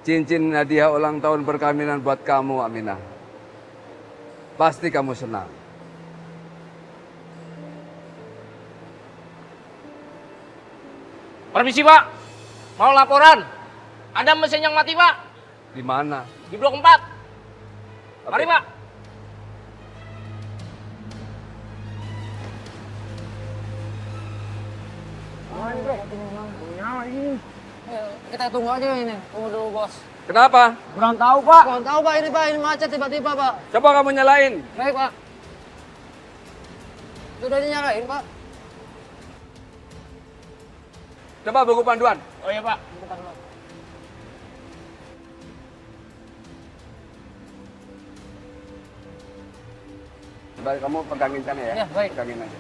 cincin hadiah ulang tahun perkawinan buat kamu, Aminah. Pasti kamu senang. Permisi Pak, mau laporan. Ada mesin yang mati Pak, Di mana? di blok 4. Mari Pak. Kita tunggu aja ini. Tunggu dulu, Bos. Kenapa? Kurang tahu, Pak. Kurang tahu, Pak. Ini macet tiba-tiba, Pak. Coba kamu nyalain. Baik, Pak. Sudah dinyalain, Pak. Coba buku panduan. Oh iya Pak. Bentar, Pak. Coba kamu pegangin sana ya. Ya, baik. Pegangin aja.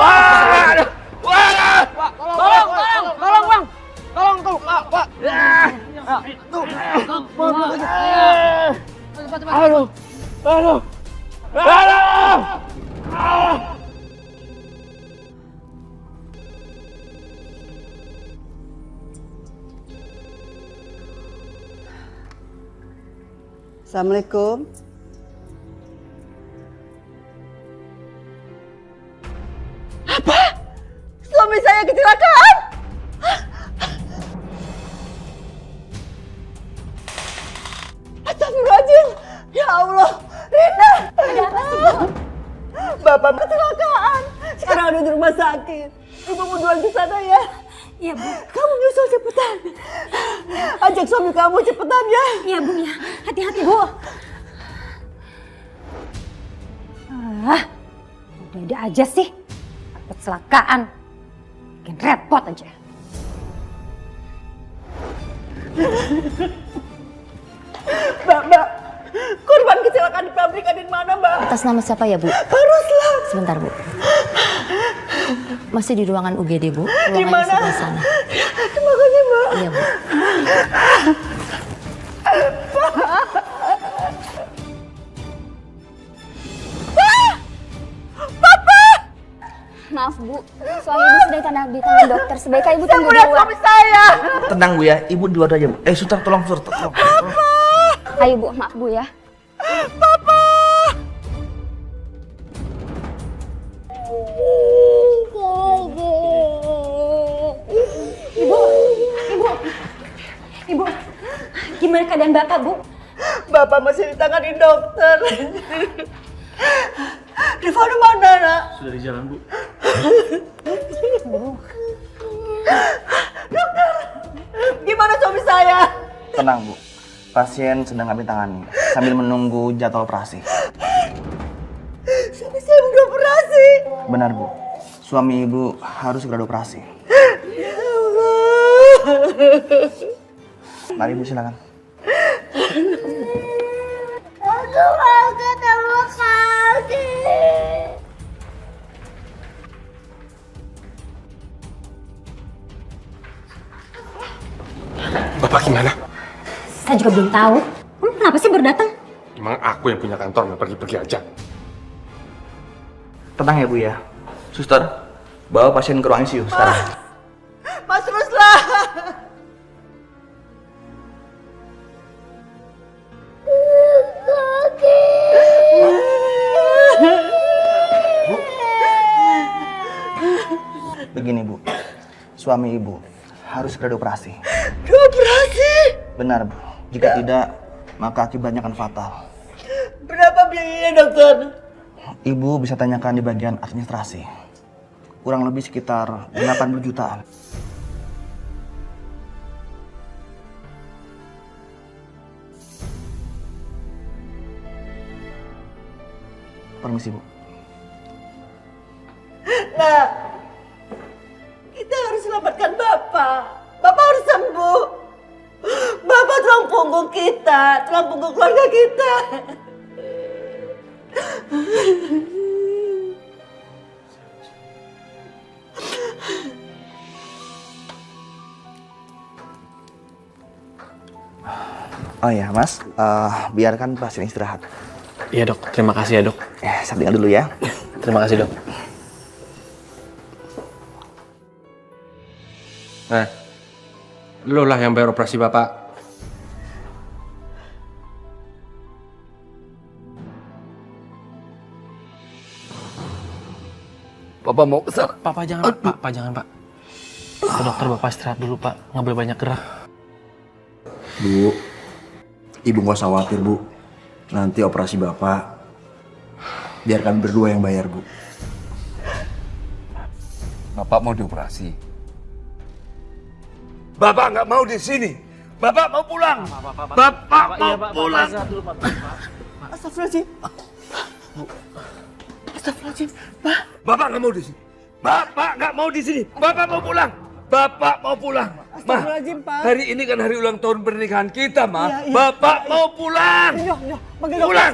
Waduh. Waduh. Tolong, Bang. Tolong tuh, Pak. Tuh. Cepat. Aduh. Aduh. Aduh. Assalamualaikum. Apa? Suami saya kecelakaan? Astagfirullahaladzim. Ya Allah. Rina. Ada apa sih, Bu? Bapak kecelakaan. Sekarang ada di rumah sakit. Ibu mau duluan ke sana ya. Iya, Bu. Kamu nyusul cepetan. Ajak suami kamu cepetan ya. Iya, Bu, ya. Hati-hati, Bu. Udah aja sih. Kecelakaan. Bikin repot aja. Mbak. Korban kecelakaan di pabrik ada di mana, Mbak? Atas nama siapa ya, Bu? Ruslan. Sebentar, Bu. Masih di ruangan UGD, Bu. Di Ruangannya mana? sebelah sana. Makanya, Mbak. Iya, Bu. Maaf, Bu. Suami Ibu sedang di tangan dokter. Sebaiknya Ibu tunggu di Udah luar. suami saya. Tenang Bu ya, Ibu di luar aja Bu. Suster tolong suster. Tolong. Ayo, Bu. Maaf, Bu, ya. Ibu. Gimana keadaan Bapak, Bu? Bapak masih ditangani dokter. Rifana mana, Nak? Sudah di jalan Bu. Gimana suami saya? Tenang Bu. Pasien sedang kami tangani sambil menunggu jadwal operasi. Suami saya udah operasi. Benar Bu. Suami Ibu harus segera operasi. Ya Allah. Mari Bu silakan. Aku mau ketemu Kaldi. Bapak gimana? Saya juga belum tahu. Kamu kenapa sih baru datang? Emang aku yang punya kantor, nggak pergi-pergi aja. Tenang ya Bu ya. Suster, bawa pasien ke ruang ICU sekarang. Mas Ruslan. Begini Bu. Suami Ibu harus segera dioperasi. Dioperasi? Benar Bu. Jika tidak, maka akibatnya akan fatal. Berapa biayanya, dokter? Ibu bisa tanyakan di bagian administrasi. Kurang lebih sekitar 80 jutaan. Permisi Bu. Nah, kita harus selamatkan Bapak. Bapak harus sembuh. Bapak tulang punggung kita, tulang punggung keluarga kita. Oh iya Mas, biarkan pasien istirahat. Iya dok, terima kasih ya dok. Saya tinggal dulu ya. Terima kasih dok. Nah, lo lah yang bayar operasi bapak. Bapak mau kesana. Pak jangan Pak jangan Pak. Ke dokter bapak istirahat dulu Pak, nggak boleh banyak gerak. Bu, ibu nggak usah khawatir bu. Nanti operasi bapak, biar kami berdua yang bayar bu. Bapak mau dioperasi. Bapak nggak mau di sini. Bapak mau pulang. Bapak mau pulang. Astagfirullahaladzim. Astagfirullahaladzim. Bapak nggak mau di sini. Bapak nggak mau di sini. Bapak mau pulang. Bapak mau pulang. Astagfirullahaladzim, Pak. Hari ini kan hari ulang tahun pernikahan kita, Ma. Iya, iya. Bapak mau pulang. Panggil dokter. Pulang.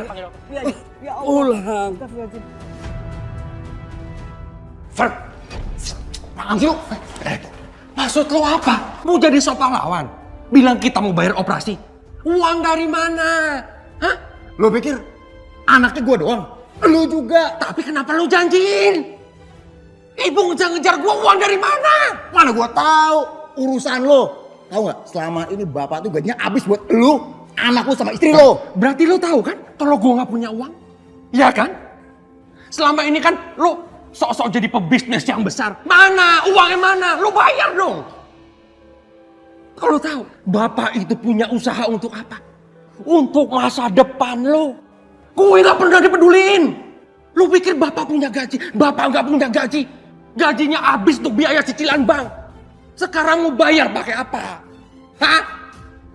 Ya Allah. Pulang. Astagfirullahaladzim. Fred, apaan sih lu? Maksud lo apa? Mau jadi sok pahlawan? Bilang kita mau bayar operasi. Uang dari mana? Hah? Lo pikir anaknya gue doang? Lo juga. Tapi kenapa lo janjiin? Ibu ngejar-ngejar gue, uang dari mana? Mana gua tahu urusan lo. Tahu nggak? Selama ini bapak tuh gajinya habis buat lu, anak lu sama istri lo. Berarti lo tahu kan kalau gue nggak punya uang? Iya kan? Selama ini kan lo sok-sok jadi pebisnis yang besar. Mana? Uangnya mana? Lo bayar dong. Kalau tahu, bapak itu punya usaha untuk apa? Untuk masa depan lo. Gue nggak pernah dipeduliin. Lo pikir bapak punya gaji? Bapak nggak punya gaji. Gajinya habis untuk biaya cicilan bank. Sekarang mau bayar pakai apa? Hah?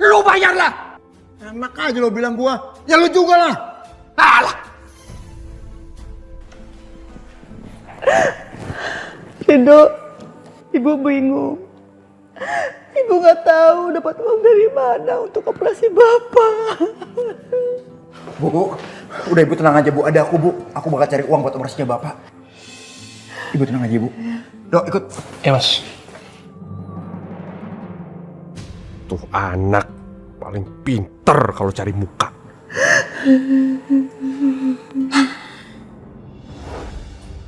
Lo bayarlah. Enak aja lo bilang gua. Ya lu juga lah. Alah. Edo, ibu bingung. Ibu nggak tahu dapat uang dari mana untuk operasi bapak. Bu, udah ibu tenang aja bu. Ada aku bu. Aku bakal cari uang buat operasinya bapak. Ibu tenang aja bu. Dok ikut. Ya mas. Tuh anak paling pinter kalau cari muka.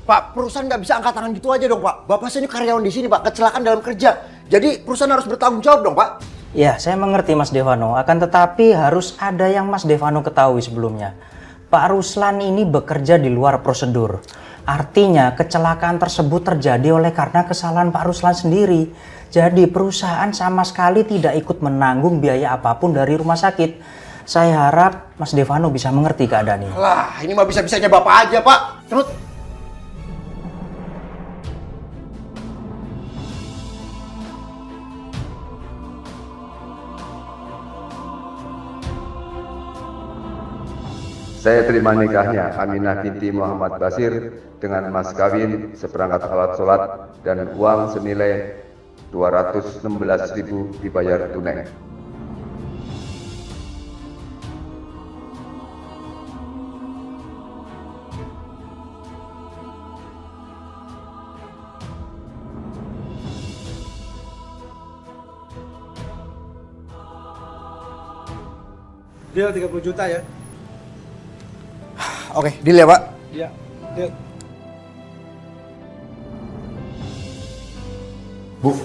Pak, perusahaan nggak bisa angkat tangan gitu aja dong pak. Bapak saya ini karyawan di sini pak, kecelakaan dalam kerja. Jadi perusahaan harus bertanggung jawab dong pak. Ya, saya mengerti Mas Devano. Akan tetapi harus ada yang Mas Devano ketahui sebelumnya. Pak Ruslan ini bekerja di luar prosedur. Artinya kecelakaan tersebut terjadi oleh karena kesalahan Pak Ruslan sendiri. Jadi perusahaan sama sekali tidak ikut menanggung biaya apapun dari rumah sakit. Saya harap Mas Devano bisa mengerti keadaan ini. Lah, ini mah bisa-bisanya bapak aja pak. Terus. Saya terima nikahnya Aminah binti Muhammad Basir dengan mas kawin seperangkat alat sholat dan uang senilai 216.000 dibayar tunai. Deal 30 juta ya. Oke, deal ya pak. Iya, deal. Bu,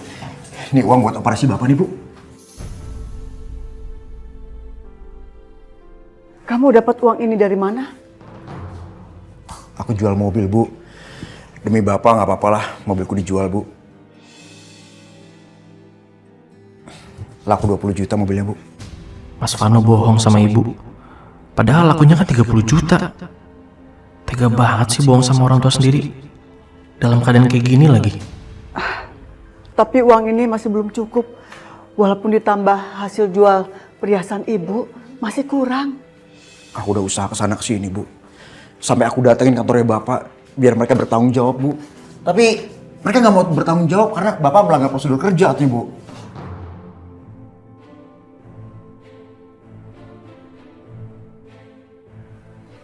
ini uang buat operasi bapak nih bu. Kamu dapat uang ini dari mana? Aku jual mobil bu. Demi bapak nggak apa-apa lah, mobilku dijual bu. Laku 20 juta mobilnya bu. Mas Vano bohong sama ibu. Padahal lakunya kan 30 juta. Tega banget sih bohong sama orang tua sendiri. Dalam keadaan kayak gini lagi. Tapi uang ini masih belum cukup. Walaupun ditambah hasil jual perhiasan ibu, masih kurang. Aku udah usaha kesana kesini bu. Sampai aku datengin kantornya bapak, biar mereka bertanggung jawab bu. Tapi mereka nggak mau bertanggung jawab karena bapak melanggar prosedur kerja katanya bu.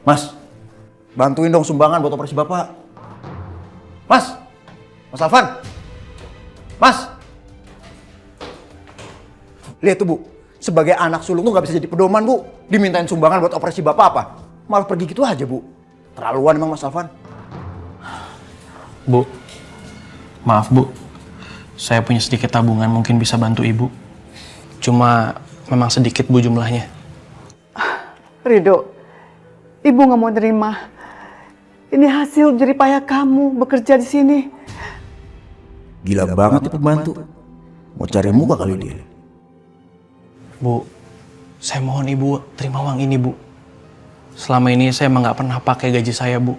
Mas, bantuin dong sumbangan buat operasi bapak. Mas, Mas Alvan, Mas. Lihat tuh bu, Sebagai anak sulung tuh nggak bisa jadi pedoman, Bu. Dimintain sumbangan buat operasi bapak apa? Malah pergi gitu aja, Bu. Terlaluan emang Mas Alvan. Bu, maaf Bu. Saya punya sedikit tabungan mungkin bisa bantu Ibu. Cuma memang sedikit Bu jumlahnya. Ridho, Ibu nggak mau terima. Ini hasil jerih payah kamu bekerja di sini. Gila banget nih pembantu. Mau cari muka kali dia. Bu, saya mohon Ibu terima uang ini Bu. Selama ini saya emang nggak pernah pakai gaji saya Bu.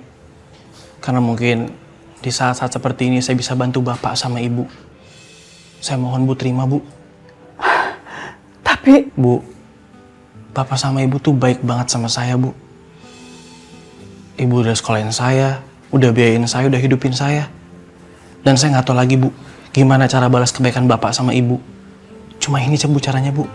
Karena mungkin di saat-saat seperti ini saya bisa bantu Bapak sama Ibu. Saya mohon Bu terima Bu. Tapi... Bu, Bapak sama Ibu tuh baik banget sama saya Bu. Ibu udah sekolahin saya, udah biayain saya, udah hidupin saya. Dan saya nggak tahu lagi Bu, gimana cara balas kebaikan Bapak sama Ibu. Cuma ini Bu caranya Bu.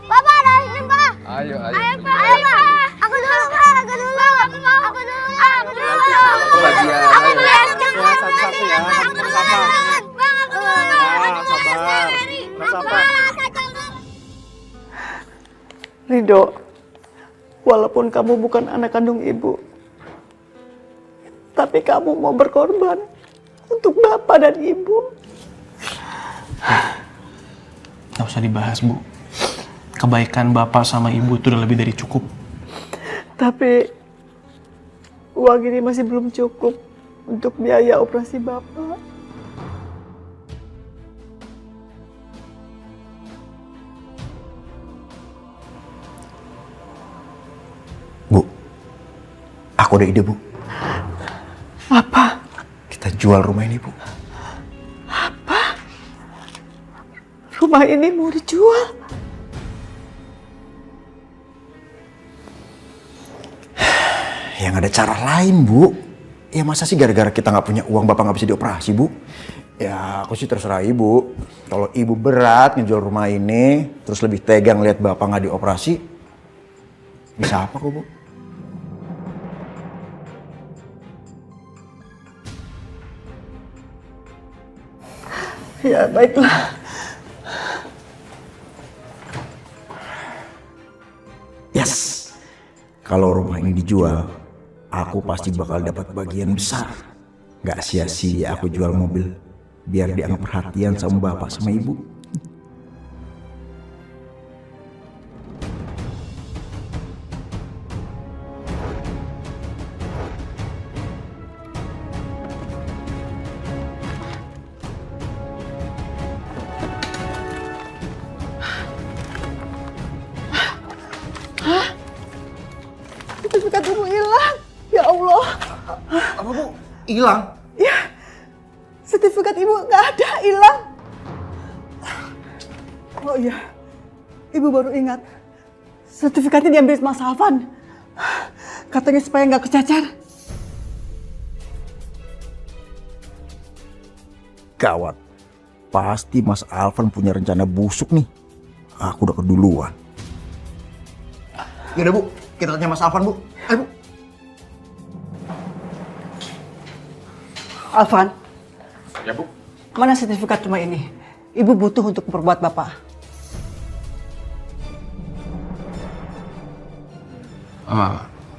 Bapak ada ini Pak. Ayo. Ayo Pak. Aku dulu Pak. Aku dulu. Aku mau. Aku dulu. Aku dulu. Aku belajar cepat. Satu-satu ya, sama-sama. Bang, aku dulu. Sabar. Ridho, walaupun kamu bukan anak kandung ibu, tapi kamu mau berkorban untuk bapak dan ibu. Nggak usah dibahas Bu. Kebaikan Bapak sama Ibu itu udah lebih dari cukup. Tapi uang ini masih belum cukup untuk biaya operasi bapak. Bu, aku ada ide, Bu. Apa? Kita jual rumah ini, Bu. Apa? Rumah ini mau dijual? Yang ada cara lain, Bu. Ya masa sih gara-gara kita nggak punya uang bapak nggak bisa dioperasi, Bu? Ya aku sih terserah Ibu. Kalau Ibu berat ngejual rumah ini, terus lebih tega ngeliat bapak nggak dioperasi, bisa apa kok, Bu? Ya baiklah. Yes. Kalau rumah ini dijual, aku pasti bakal dapat bagian besar. Gak sia-sia aku jual mobil, biar dianggap perhatian sama bapak sama ibu. Sertifikat ibu hilang. Ya Allah. Apa, Bu? Hilang? Ya, sertifikat ibu nggak ada, hilang. Oh iya, ibu baru ingat. Sertifikatnya diambil Mas Alvan. Katanya supaya nggak kecacar. Gawat. Pasti Mas Alvan punya rencana busuk nih. Aku udah keduluan. Yaudah, Bu. Kita tanya Mas Alvan, Bu. Ayo, Bu. Alvan. Ya Bu. Mana sertifikat rumah ini? Ibu butuh untuk memperbuat bapak.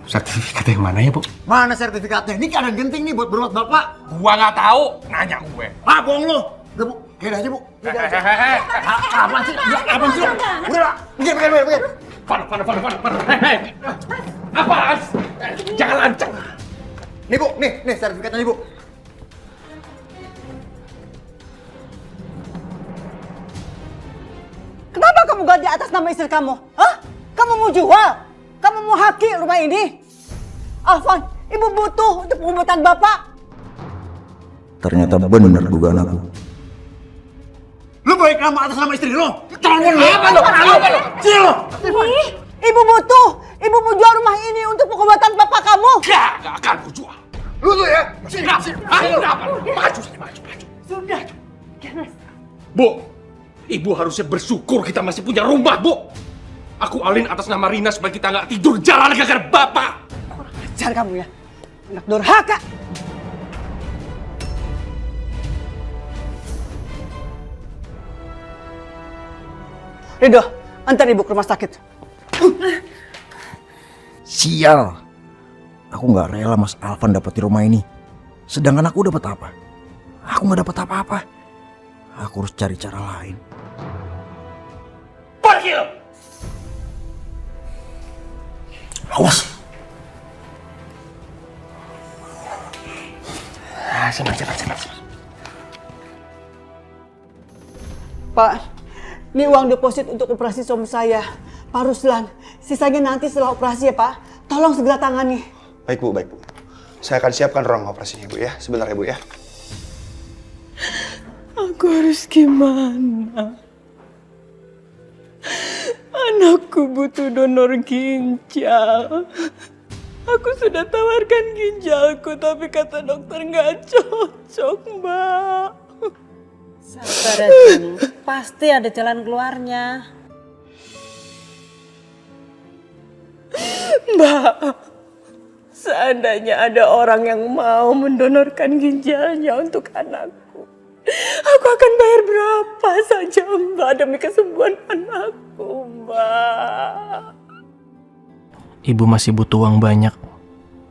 Sertifikat yang mana ya Bu? Mana sertifikatnya? Ini keadaan genting nih buat berbuat bapak. Gua nggak tahu, nanya gue. Ah, bohong lo. Udah, Bu. Gini aja, Bu. Gini aja. Apaan sih? Apaan sih? Udah lah. Begini. Far. Hei. Apaan? Jangan lancang. Nih, Bu. Nih sertifikatnya nih, Bu. Kenapa kamu ganti atas nama istri kamu? Hah? Kamu mau jual? Kamu mau haki rumah ini? Alvan, ibu butuh untuk pengobatan bapak. Ternyata benar dugaan aku. Lu baik nama atas nama istri lo? Tolong lu. Apa lu? Sini lo. Ibu butuh. Ibu mau jual rumah ini untuk pengobatan bapak kamu. Gak akan ku jual. Lu tuh ya. Sini. Maju. Sudah. Bu, Ibu harusnya bersyukur kita masih punya rumah, Bu. Aku alin atas nama Rina supaya kita nggak tidur jalan gara-gara bapak. Ajar kamu ya. Anak durhaka. Ridho, antar ibu ke rumah sakit. Sial. Aku nggak rela Mas Alvan dapat di rumah ini. Sedangkan aku dapat apa? Aku nggak dapat apa-apa. Aku harus cari cara lain. Pergi lo! Awas. Senang. Pak, ini uang deposit untuk operasi suami saya, Pak Ruslan. Sisanya nanti setelah operasi ya Pak. Tolong segera tangani. Baik Bu. Saya akan siapkan ruang operasinya Bu ya. Sebentar ya Bu ya. Aku harus gimana? Anakku butuh donor ginjal. Aku sudah tawarkan ginjalku, tapi kata dokter nggak cocok, Mbak. Sabar aja, pasti ada jalan keluarnya. Mbak, seandainya ada orang yang mau mendonorkan ginjalnya untuk anakku, aku akan bayar berapa saja, Mbak, demi kesembuhan anakku, Mbak. Ibu masih butuh uang banyak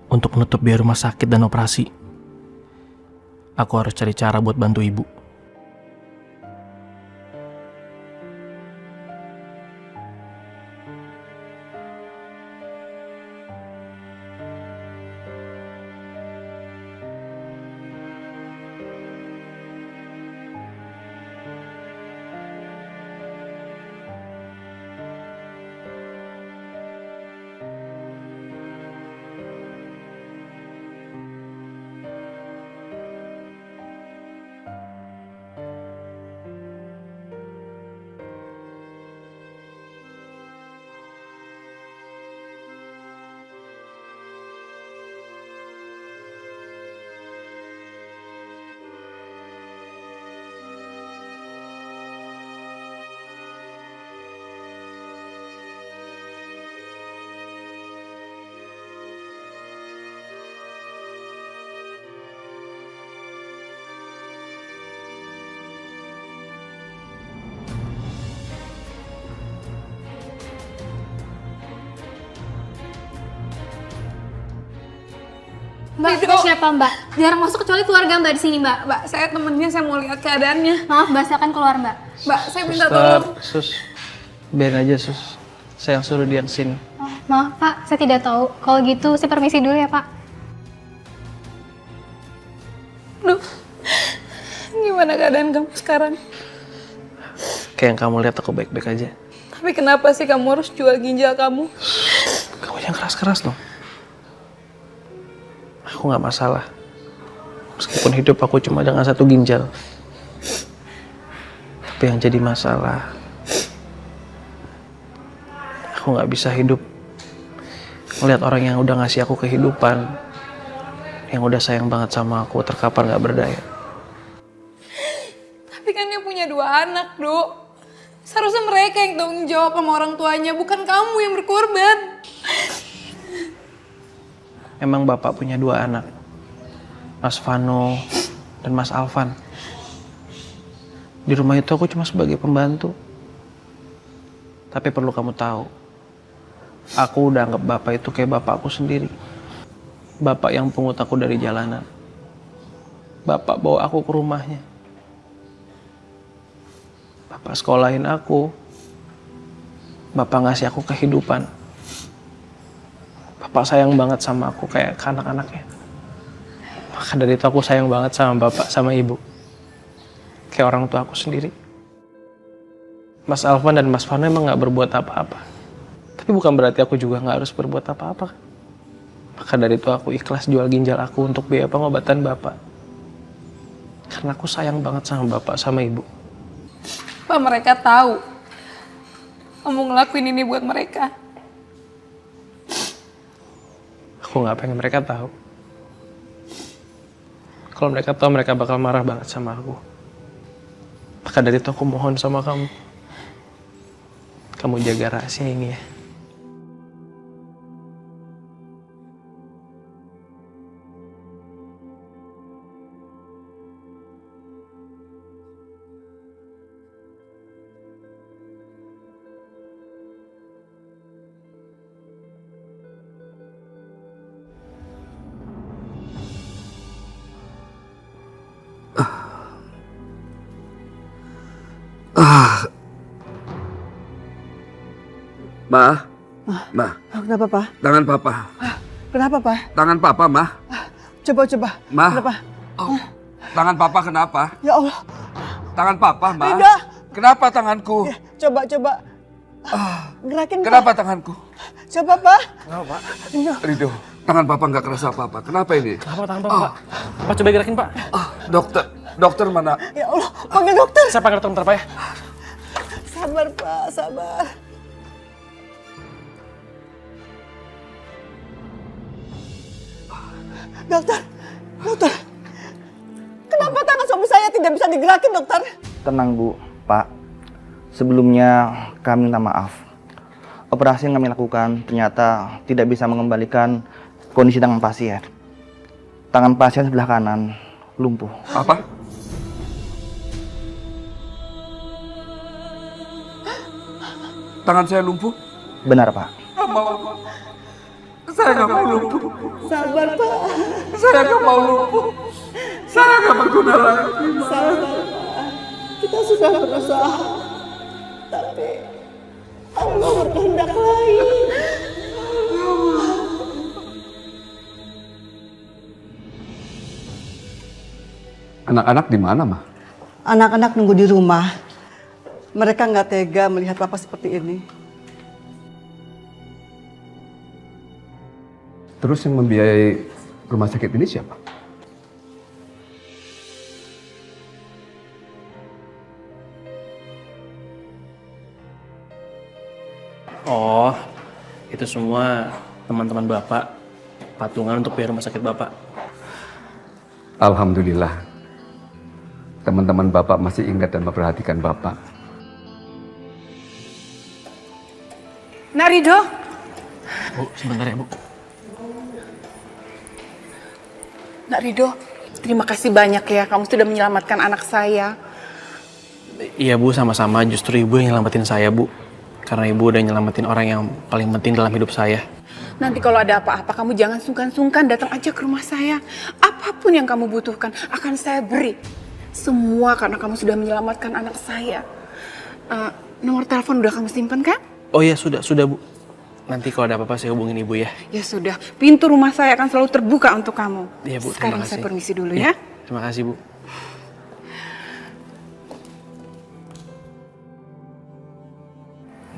untuk menutup biaya rumah sakit dan operasi. Aku harus cari cara buat bantu ibu. Mbak, itu siapa Mbak? Jarang masuk kecuali keluarga Mbak di sini Mbak. Mbak, saya temennya, saya mau lihat keadaannya. Maaf Mbak, silakan keluar Mbak. Mbak, saya minta tolong. Sus, biarin aja Sus. Saya yang suruh dia kesini. Oh, maaf Pak, saya tidak tahu. Kalau gitu saya permisi dulu ya Pak. Duh, gimana keadaan kamu sekarang? Kayak yang kamu lihat aku baik-baik aja. Tapi kenapa sih kamu harus jual ginjal kamu? Kamu jangan keras-keras dong. Aku nggak masalah. Meskipun hidup aku cuma dengan satu ginjal. Tapi yang jadi masalah, aku nggak bisa hidup melihat orang yang udah ngasih aku kehidupan, yang udah sayang banget sama aku, terkapar nggak berdaya. Tapi kan dia punya 2 anak, Dok. Seharusnya mereka yang tanggung jawab sama orang tuanya, bukan kamu yang berkorban. Emang bapak punya 2 anak, Mas Vano dan Mas Alvan. Di rumah itu aku cuma sebagai pembantu. Tapi perlu kamu tahu, aku udah anggap bapak itu kayak bapak aku sendiri. Bapak yang pungut aku dari jalanan. Bapak bawa aku ke rumahnya. Bapak sekolahin aku. Bapak ngasih aku kehidupan. Bapak sayang banget sama aku kayak ke anak-anaknya. Maka dari itu aku sayang banget sama bapak, sama ibu. Kayak orang tua aku sendiri. Mas Alvan dan Mas Vano emang gak berbuat apa-apa. Tapi bukan berarti aku juga gak harus berbuat apa-apa. Maka dari itu aku ikhlas jual ginjal aku untuk biaya pengobatan bapak. Karena aku sayang banget sama bapak, sama ibu. Pak, mereka tahu kamu ngelakuin ini buat mereka. Aku gak pengen mereka tahu. Kalau mereka tahu, mereka bakal marah banget sama aku. Maka dari itu aku mohon sama kamu. Kamu jaga rahasia ini ya. Ma. Ma. Kenapa, Pak? Tangan Papa. Kenapa, Pak? Tangan Papa, Ma. Coba. Ma. Kenapa? Tangan Papa kenapa? Ya Allah. Tangan Papa, Ma. Ridho. Kenapa tanganku? Coba. Gerakin, Pak. Kenapa tanganku? Coba, Pak. Kenapa, Pak? Ridho, tangan Papa nggak kerasa apa-apa. Kenapa ini? Kenapa tangan Bapak, Pak? Pak, coba gerakin, Pak. Dokter mana? Ya Allah, panggil dokter. Saya panggil dokter, Pak ya. Sabar, Pak, sabar. Dokter. Kenapa tangan suami saya tidak bisa digerakin, dokter? Tenang Bu, Pak. Sebelumnya kami minta maaf. Operasi yang kami lakukan ternyata tidak bisa mengembalikan kondisi tangan pasien. Tangan pasien sebelah kanan lumpuh. Apa? Tangan saya lumpuh? Benar, Pak. Nggak mau. Saya nggak mau lumpuh. Sabar, Pak. Saya nggak mau lumpuh. Saya nggak berguna lagi. Sabar, Pak. Kita sudah berusaha. Tapi Allah berkehendak lain. Anak-anak di mana, Ma? Anak-anak nunggu di rumah. Mereka nggak tega melihat Papa seperti ini. Terus yang membiayai rumah sakit ini siapa? Oh, itu semua teman-teman Bapak. Patungan untuk biaya rumah sakit Bapak. Alhamdulillah. Teman-teman Bapak masih ingat dan memperhatikan Bapak. Nak Ridho, Bu, sebentar ya, Bu. Nak Ridho, terima kasih banyak ya. Kamu sudah menyelamatkan anak saya. Iya, Bu, sama-sama. Justru Ibu yang nyelamatin saya, Bu. Karena Ibu udah nyelamatin orang yang paling penting dalam hidup saya. Nanti kalau ada apa-apa, kamu jangan sungkan-sungkan datang aja ke rumah saya. Apapun yang kamu butuhkan akan saya beri. Semua karena kamu sudah menyelamatkan anak saya. Nomor telepon udah kamu simpan kan? Oh iya, sudah, Bu. Nanti kalau ada apa-apa saya hubungin Ibu ya. Ya sudah, pintu rumah saya akan selalu terbuka untuk kamu. Iya, Bu, terima Sekarang kasih. saya permisi dulu Iya, ya. Terima kasih, Bu.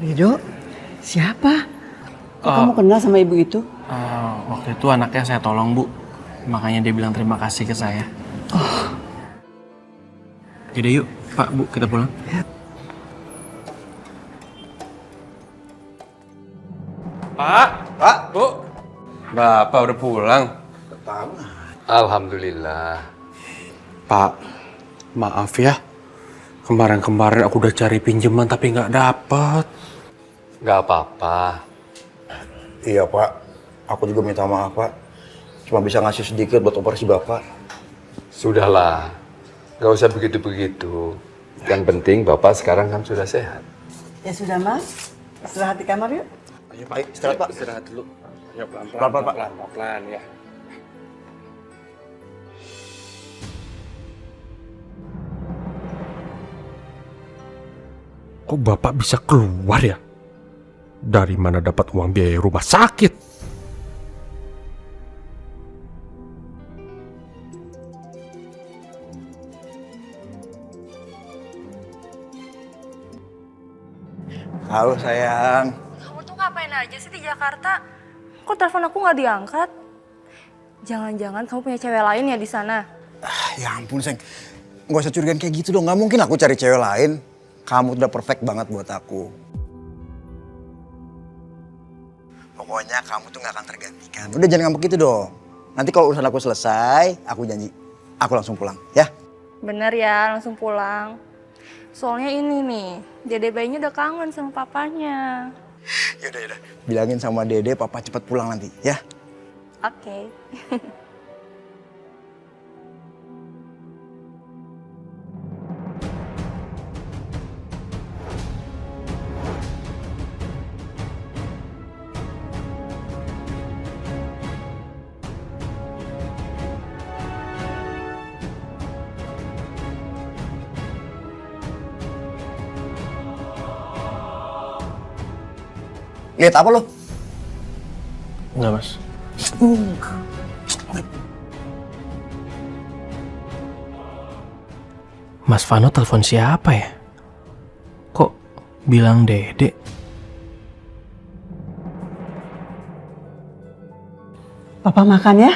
Ridho, siapa? Kok kamu kenal sama ibu itu? Waktu itu anaknya saya tolong, Bu. Makanya dia bilang terima kasih ke saya. Oh. Jadi yuk, Pak, Bu, kita pulang. Pak, Bu. Bapak udah pulang. Alhamdulillah. Pak, maaf ya. Kemarin-kemarin aku udah cari pinjaman tapi nggak dapet. Nggak apa-apa. Iya Pak, aku juga minta maaf Pak. Cuma bisa ngasih sedikit buat operasi Bapak. Sudahlah, nggak usah begitu-begitu. Yang penting Bapak sekarang kan sudah sehat. Ya sudah, Mas. Istirahat di kamar yuk. Ayo Pak, istirahat Pak. Istirahat dulu. Ya pelan-pelan, Pelan-pelan, Pak. pelan-pelan ya. Kok Bapak bisa keluar ya? Dari mana dapat uang biaya rumah sakit? Halo sayang. Kamu tuh ngapain aja sih di Jakarta? Kok telepon aku nggak diangkat? Jangan-jangan kamu punya cewek lain ya di sana? Ya ampun sayang, nggak usah curigaan kayak gitu dong. Nggak mungkin aku cari cewek lain. Kamu udah perfect banget buat aku. Pokoknya kamu tuh nggak akan tergantikan. Udah jangan ngambek gitu dong. Nanti kalau urusan aku selesai, aku janji aku langsung pulang, ya? Bener ya, langsung pulang. Soalnya ini nih, Dede bayinya udah kangen sama papanya. Yaudah. Bilangin sama Dede, Papa cepet pulang nanti, ya? Oke. Lihat apa lo? Enggak, Mas. Mas Vano telepon siapa ya? Kok bilang Dede? Papa makan ya.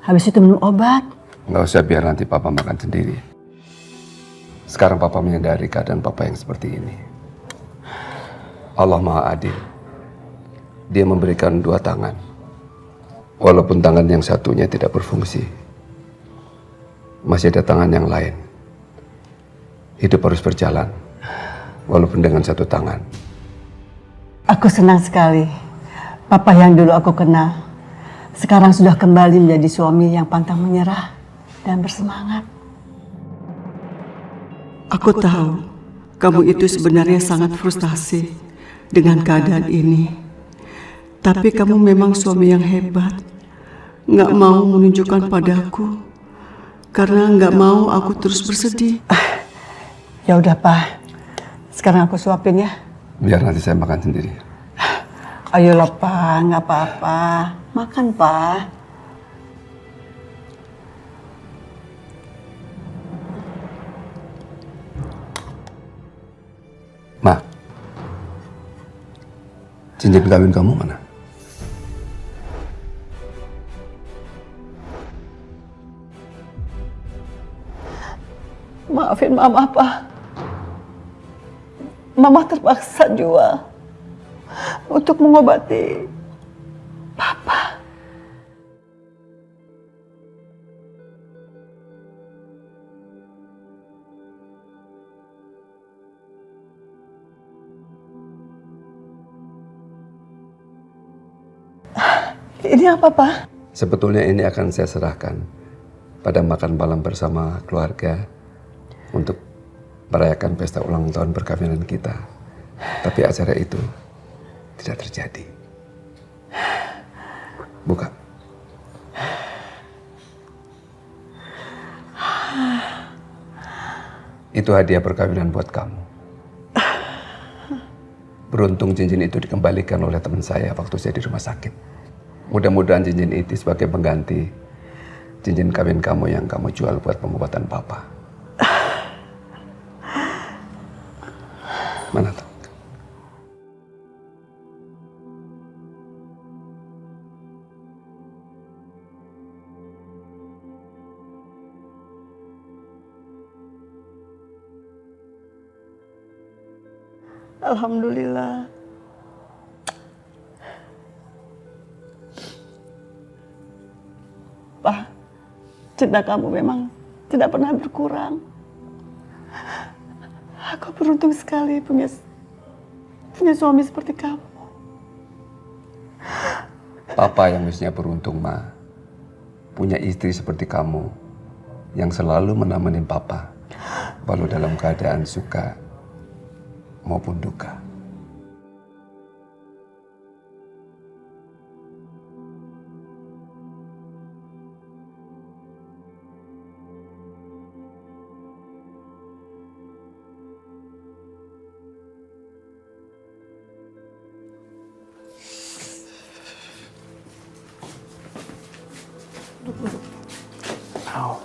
Habis itu minum obat. Nggak usah, biar nanti papa makan sendiri. Sekarang papa menyadari keadaan papa yang seperti ini. Allah Maha Adil. Dia memberikan dua tangan. Walaupun tangan yang satunya tidak berfungsi, masih ada tangan yang lain. Hidup harus berjalan, walaupun dengan satu tangan. Aku senang sekali. Papa yang dulu aku kenal, sekarang sudah kembali menjadi suami yang pantang menyerah dan bersemangat. Aku tahu kamu itu sebenarnya sangat frustasi dengan keadaan ini. Tapi kamu memang suami yang hebat. Nggak mau menunjukkan padaku. Karena nggak mau aku terus bersedih. Ya udah, Pak. Sekarang aku suapin ya. Biar nanti saya makan sendiri. Ayolah, Pak. Nggak apa-apa. Makan, Pak. Ma, cincin kawin kamu mana? Maafin Mama, Pak. Mama terpaksa jual untuk mengobati Papa. Ini apa, Pak? Sebetulnya ini akan saya serahkan pada makan malam bersama keluarga untuk merayakan pesta ulang tahun perkawinan kita. Tapi acara itu tidak terjadi. Buka. Itu hadiah perkawinan buat kamu. Beruntung cincin itu dikembalikan oleh teman saya waktu saya di rumah sakit. Mudah-mudahan cincin itu sebagai pengganti cincin kawin kamu yang kamu jual buat pengobatan Papa. Mana tuh? Alhamdulillah. Pak, cinta kamu memang tidak pernah berkurang. Aku beruntung sekali punya suami seperti kamu. Papa yang mestinya beruntung, Ma. Punya istri seperti kamu yang selalu menemani Papa, walau dalam keadaan suka maupun duka. Au.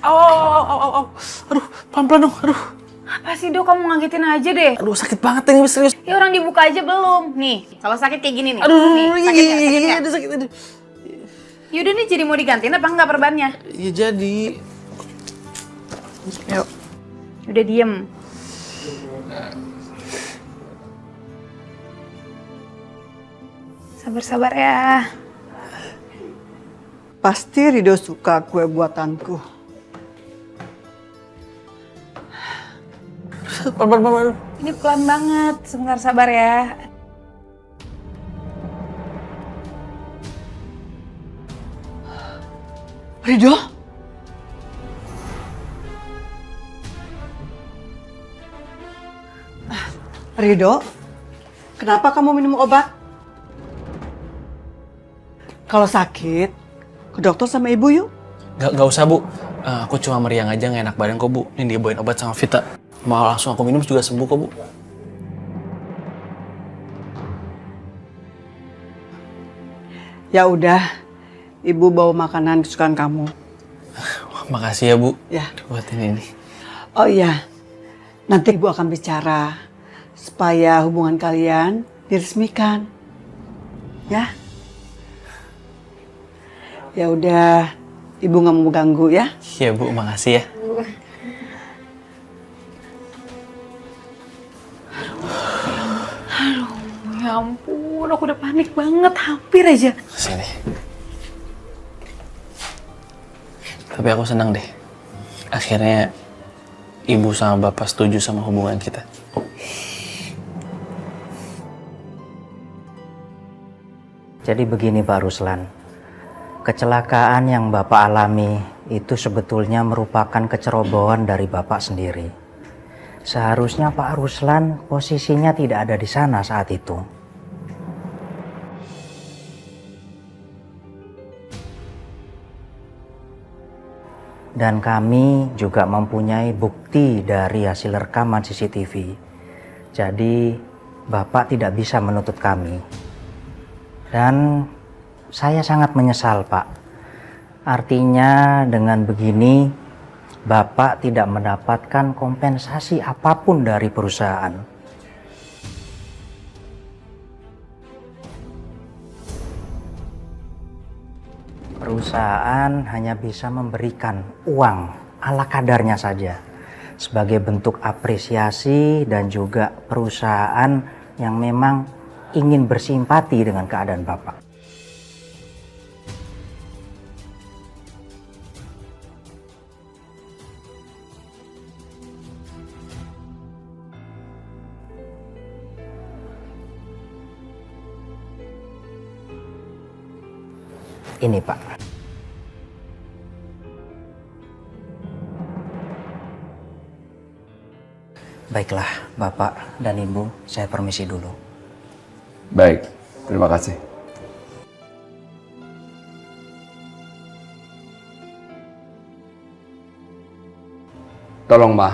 Au. Aduh, pelan-pelan dong. Aduh. Apa sih, Dok? Kamu ngagetin aja deh. Aduh, sakit banget ini, serius. Ya orang dibuka aja belum. Nih, kalau sakit kayak gini nih. Aduh, nih, sakit nggak? Sakit nggak? aduh, sakit. Aduh. Yaudah nih, jadi mau digantiin apa enggak perbannya? Ya jadi. Yuk. Udah diem. Sabar-sabar ya. Pasti Rido suka kue buatanku. Pelan-pelan. Ini pelan banget. Sebentar, sabar ya. Rido? Rido, kenapa kamu minum obat? Kalau sakit, ke dokter sama ibu yuk. Gak usah Bu, aku cuma meriang aja gak enak badan kok Bu. Ini dibawain obat sama Vita. Mau langsung aku minum juga sembuh kok Bu. Ya udah, ibu bawa makanan kesukaan kamu. Makasih ya Bu. Ya. Buat ini. Oh iya, nanti ibu akan bicara supaya hubungan kalian diresmikan. Ya. Ya udah, ibu nggak mau ganggu ya. Iya Bu, makasih ya. Aduh, ya ampun, aku udah panik banget, hampir aja. Sini. Tapi aku senang deh. Akhirnya ibu sama bapak setuju sama hubungan kita. Jadi begini Pak Ruslan, kecelakaan yang Bapak alami itu sebetulnya merupakan kecerobohan dari Bapak sendiri. Seharusnya Pak Ruslan posisinya tidak ada di sana saat itu. Dan kami juga mempunyai bukti dari hasil rekaman CCTV. Jadi Bapak tidak bisa menuntut kami. Dan saya sangat menyesal Pak. Artinya dengan begini Bapak tidak mendapatkan kompensasi apapun dari perusahaan. Perusahaan hanya bisa memberikan uang ala kadarnya saja sebagai bentuk apresiasi dan juga perusahaan yang memang ingin bersimpati dengan keadaan Bapak. Ini Pak. Baiklah Bapak dan Ibu, saya permisi dulu. Baik, terima kasih. Tolong Ma,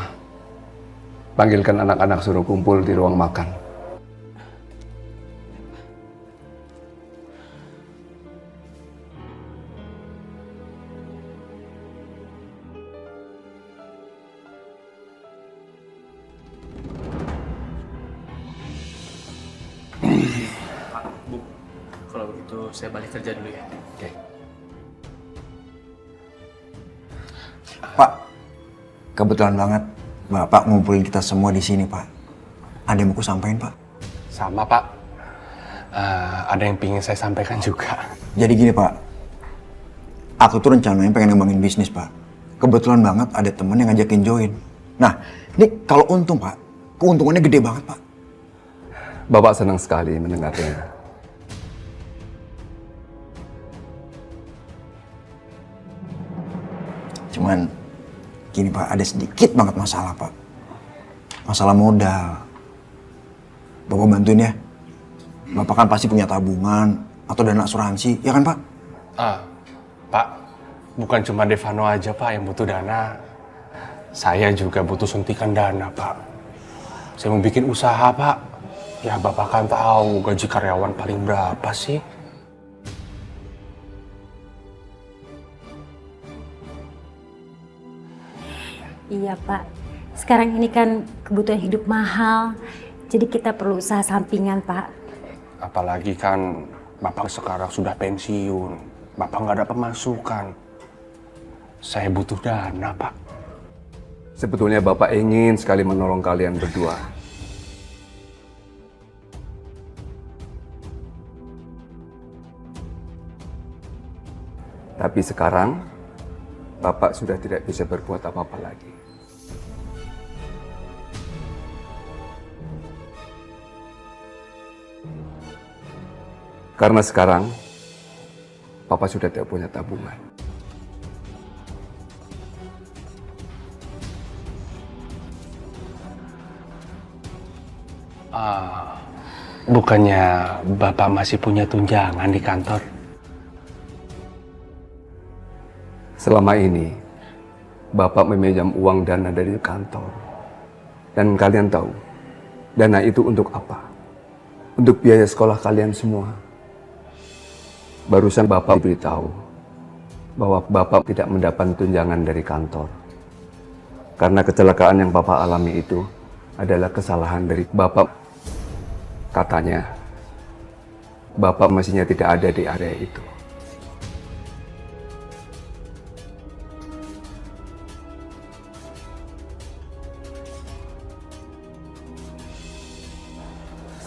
panggilkan anak-anak suruh kumpul di ruang makan. Bu, kalau begitu saya balik kerja dulu ya. Oke. Pak, kebetulan banget Bapak ngumpulin kita semua di sini, Pak. Ada yang mau aku sampaikan, Pak? Sama Pak, ada yang ingin saya sampaikan juga. Jadi gini, Pak. Aku tuh rencananya pengen ngembangin bisnis, Pak. Kebetulan banget ada temen yang ngajakin join. Nah, ini kalau untung, Pak, keuntungannya gede banget, Pak. Bapak senang sekali mendengarnya. Cuman gini Pak, ada sedikit banget masalah Pak. Masalah modal. Bapak bantuin ya. Bapak kan pasti punya tabungan atau dana asuransi, ya kan Pak? Pak, bukan cuma Devano aja Pak yang butuh dana. Saya juga butuh suntikan dana Pak. Saya mau bikin usaha Pak. Ya Bapak kan tahu gaji karyawan paling berapa sih? Iya Pak, sekarang ini kan kebutuhan hidup mahal, jadi kita perlu usaha sampingan Pak. Apalagi kan Bapak sekarang sudah pensiun, Bapak nggak ada pemasukan. Saya butuh dana Pak. Sebetulnya Bapak ingin sekali menolong kalian berdua. Tapi sekarang, Bapak sudah tidak bisa berbuat apa-apa lagi. Karena sekarang, Papa sudah tidak punya tabungan. Bukannya Bapak masih punya tunjangan di kantor? Selama ini, Bapak meminjam uang dana dari kantor. Dan kalian tahu, dana itu untuk apa? Untuk biaya sekolah kalian semua. Barusan Bapak beritahu bahwa Bapak tidak mendapat tunjangan dari kantor. Karena kecelakaan yang Bapak alami itu adalah kesalahan dari Bapak. Katanya, Bapak mestinya tidak ada di area itu.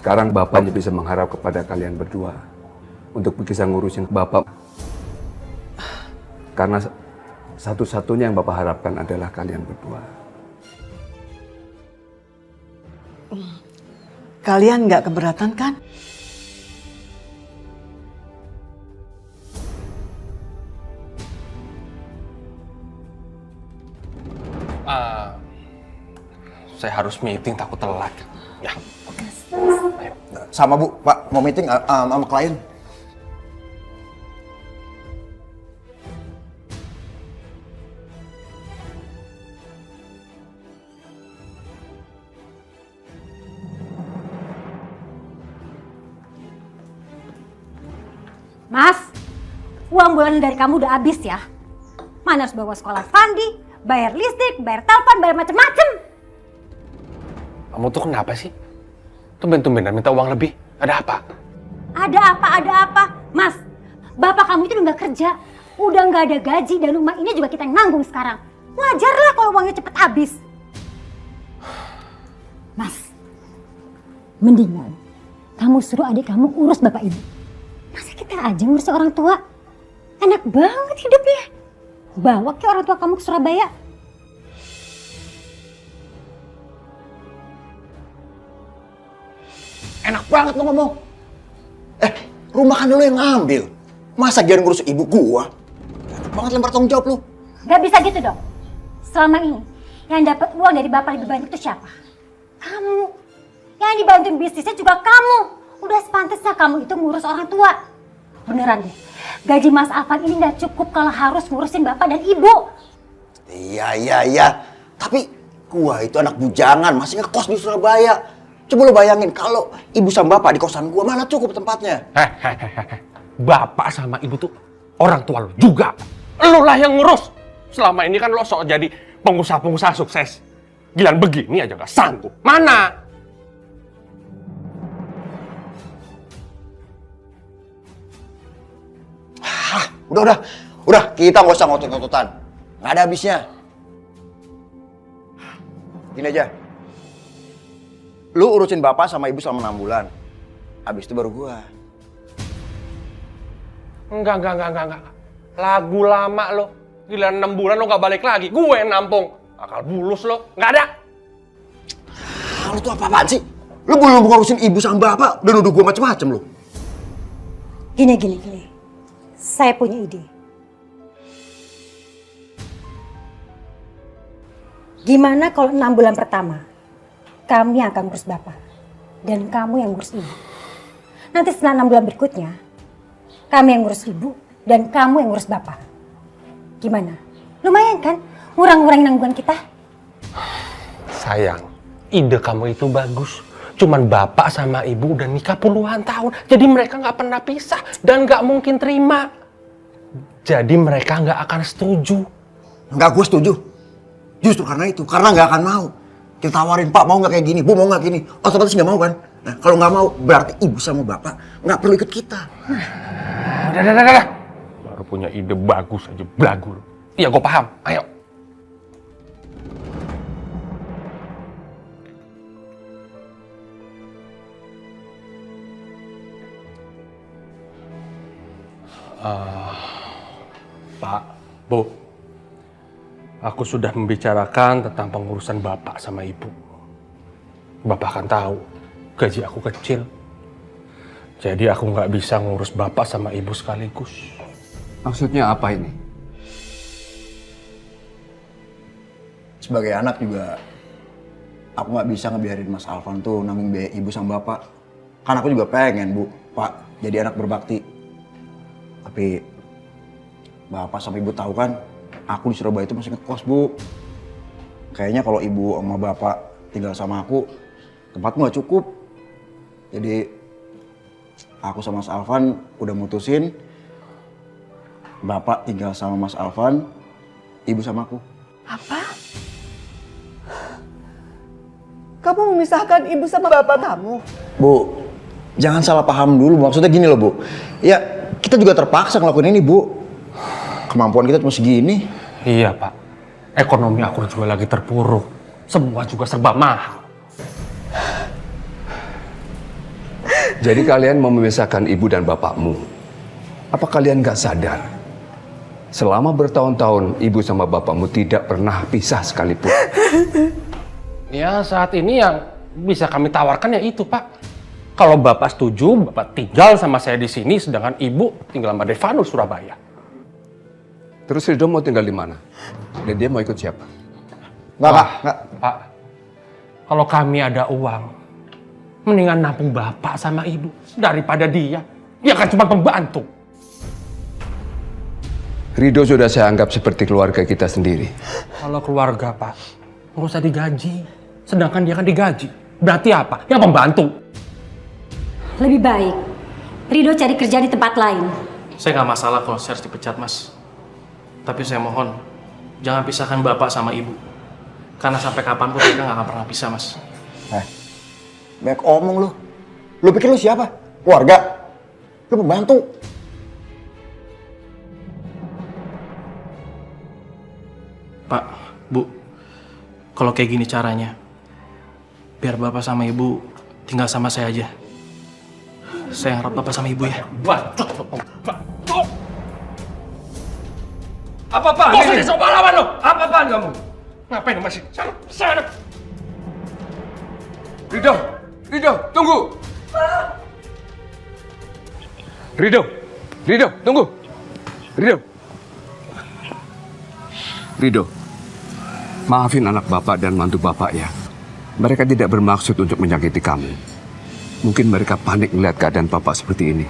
Sekarang Bapak hanya bisa mengharap kepada kalian berdua untuk bisa ngurusin Bapak. Karena satu-satunya yang Bapak harapkan adalah kalian berdua. Kalian nggak keberatan kan? Saya harus meeting, takut telat. Ya. Sama Bu, Pak, mau meeting sama klien. Mas, uang bulanan dari kamu udah habis ya? Mana harus bawa sekolah Fandi, bayar listrik, bayar telepon, bayar macem-macem. Kamu tuh kenapa sih? Tumben-tumbenan minta uang lebih. Ada apa? Ada apa? Mas, bapak kamu itu udah nggak kerja. Udah nggak ada gaji dan rumah ini juga kita yang nanggung sekarang. Wajar lah kalau uangnya cepet habis. Mas, mendingan kamu suruh adik kamu urus bapak ibu. Masa kita aja ngurus orang tua? Enak banget hidupnya. Bawa ke orang tua kamu ke Surabaya. Enak banget lo ngomong. Rumah kan lo yang ngambil. Masa dia ngurus ibu gua? Enak banget lempar tanggung jawab lo. Gak bisa gitu dong. Selama ini yang dapat uang dari bapak lebih banyak itu siapa? Kamu. Yang dibantuin bisnisnya juga kamu. Udah sepantasnya kamu itu ngurus orang tua. Beneran deh. Gaji Mas Afan ini gak cukup kalau harus ngurusin bapak dan ibu. Iya. Tapi gua itu anak bujangan, masih ngekos di Surabaya. Coba lo bayangin kalau ibu sama bapak di kosan gua, mana cukup tempatnya. Bapak sama ibu tuh orang tua lo juga. Lo lah yang ngurus. Selama ini kan lo sok jadi pengusaha-pengusaha sukses. Gilan begini aja gak sanggup. Mana? Udah, kita gak usah ngotot-ngototan. Gak ada habisnya. Gini aja. Lu urusin bapak sama ibu selama 6 bulan. Habis itu baru gua. Enggak. Lagu lama lo. Gila 6 bulan lo gak balik lagi. Gue yang nampung. Akal bulus lo. Gak ada. Lu tuh apa-apaan sih? Lu belum ngurusin ibu sama bapak. Udah nuduh gua macem-macem lu. Gini. Saya punya ide. Gimana kalau 6 bulan pertama kami yang akan ngurus bapak dan kamu yang ngurus ibu. Nanti setelah 6 bulan berikutnya kami yang ngurus ibu dan kamu yang ngurus bapak. Gimana? Lumayan kan? Ngurang-ngurangin nanggungan kita. Sayang, ide kamu itu bagus. Cuman bapak sama ibu udah nikah puluhan tahun. Jadi mereka gak pernah pisah dan gak mungkin terima. Jadi mereka gak akan setuju. Enggak, gue setuju. Justru karena itu, karena gak akan mau. Kita tawarin, Pak mau gak kayak gini, Bu mau gak gini. Otomatis gak mau kan? Nah kalau gak mau, berarti ibu sama bapak gak perlu ikut kita. Udah. Baru punya ide bagus aja, belagu. Iya gue paham, ayo. Pak, Bu, aku sudah membicarakan tentang pengurusan bapak sama ibu. Bapak kan tahu, gaji aku kecil. Jadi aku nggak bisa ngurus bapak sama ibu sekaligus. Maksudnya apa ini? Sebagai anak juga, aku nggak bisa ngebiarin Mas Alvan tuh nanggung biaya ibu sama bapak. Kan aku juga pengen, Bu, Pak, jadi anak berbakti. Tapi bapak sama ibu tahu kan, aku di Surabaya itu masih ngekos, Bu. Kayaknya kalau ibu sama bapak tinggal sama aku, tempatmu gak cukup. Jadi aku sama Mas Alvan udah mutusin, bapak tinggal sama Mas Alvan, ibu sama aku. Apa? Kamu memisahkan ibu sama bapak kamu? Bu, jangan salah paham dulu. Maksudnya gini loh, Bu. Ya, kita juga terpaksa ngelakuin ini, Bu. Kemampuan kita cuma segini. Iya, Pak. Ekonomi aku juga lagi terpuruk. Semua juga serba mahal. Jadi kalian mau memisahkan ibu dan bapakmu. Apa kalian gak sadar? Selama bertahun-tahun ibu sama bapakmu tidak pernah pisah sekalipun. Ya, saat ini yang bisa kami tawarkan ya itu, Pak. Kalau Bapak setuju, Bapak tinggal sama saya di sini, sedangkan Ibu tinggal sama Devano Surabaya. Terus Ridho mau tinggal di mana? Dan dia mau ikut siapa? Nggak. Pak, kalau kami ada uang, mendingan nampung Bapak sama Ibu daripada dia. Dia kan cuma pembantu. Ridho sudah saya anggap seperti keluarga kita sendiri. Kalau keluarga, Pak, nggak usah digaji. Sedangkan dia kan digaji. Berarti apa? Yang pembantu. Lebih baik Ridho cari kerja di tempat lain. Saya nggak masalah kalau saya harus dipecat, Mas. Tapi saya mohon, jangan pisahkan Bapak sama Ibu. Karena sampai kapanpun mereka nggak akan pernah bisa, Mas. Banyak omong lu. Lu pikir lu siapa? Keluarga? Lu pembantu? Pak, Bu, kalau kayak gini caranya, biar Bapak sama Ibu tinggal sama saya aja. Saya harap Bapak sama Ibu ya. Apa-apaan? Kok jadi sok pahlawan lo? Apa-apaan kamu? Ngapain masih? Sana. Ridho, tunggu. Ridho, tunggu. Ridho, maafin anak bapak dan mantu bapak ya. Mereka tidak bermaksud untuk menyakiti kamu. Mungkin mereka panik melihat keadaan bapak seperti ini.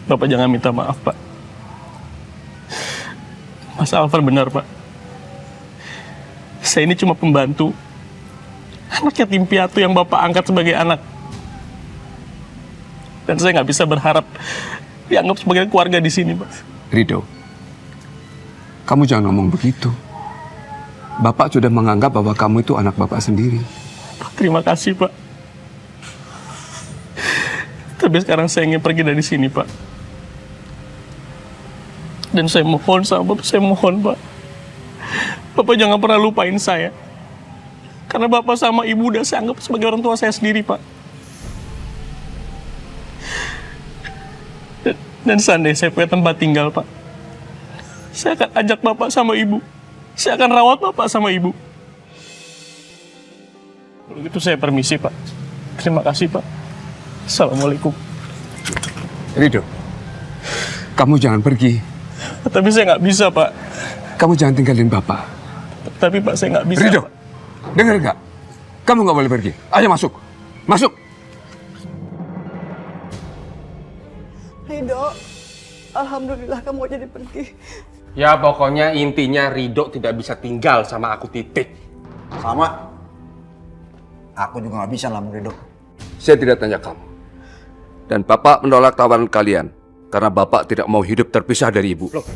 Bapak jangan minta maaf, Pak. Mas Alvan benar, Pak. Saya ini cuma pembantu. Anak yatim piatu yang Bapak angkat sebagai anak. Dan saya nggak bisa berharap dianggap sebagai keluarga di sini, Pak. Ridho, kamu jangan ngomong begitu. Bapak sudah menganggap bahwa kamu itu anak bapak sendiri. Terima kasih, Pak. Tapi sekarang saya ingin pergi dari sini, Pak. Dan saya mohon sama Bapak, Pak. Bapak jangan pernah lupain saya. Karena Bapak sama Ibu udah saya anggap sebagai orang tua saya sendiri, Pak. Dan seandainya saya punya tempat tinggal, Pak, saya akan ajak Bapak sama Ibu. Saya akan rawat Bapak sama Ibu. Kalau gitu saya permisi, Pak. Terima kasih, Pak. Assalamualaikum. Ridho, kamu jangan pergi. Tapi saya nggak bisa, Pak. Kamu jangan tinggalin bapak. Tapi Pak, saya nggak bisa. Ridho, dengar nggak? Kamu nggak boleh pergi. Ayo masuk. Masuk. Ridho, alhamdulillah kamu jadi pergi. Ya pokoknya intinya Ridho tidak bisa tinggal sama aku, titik. Sama. Aku juga nggak bisa lah, Ridho. Saya tidak tanya kamu. Dan bapak menolak tawaran kalian. Karena bapak tidak mau hidup terpisah dari ibu. Loh,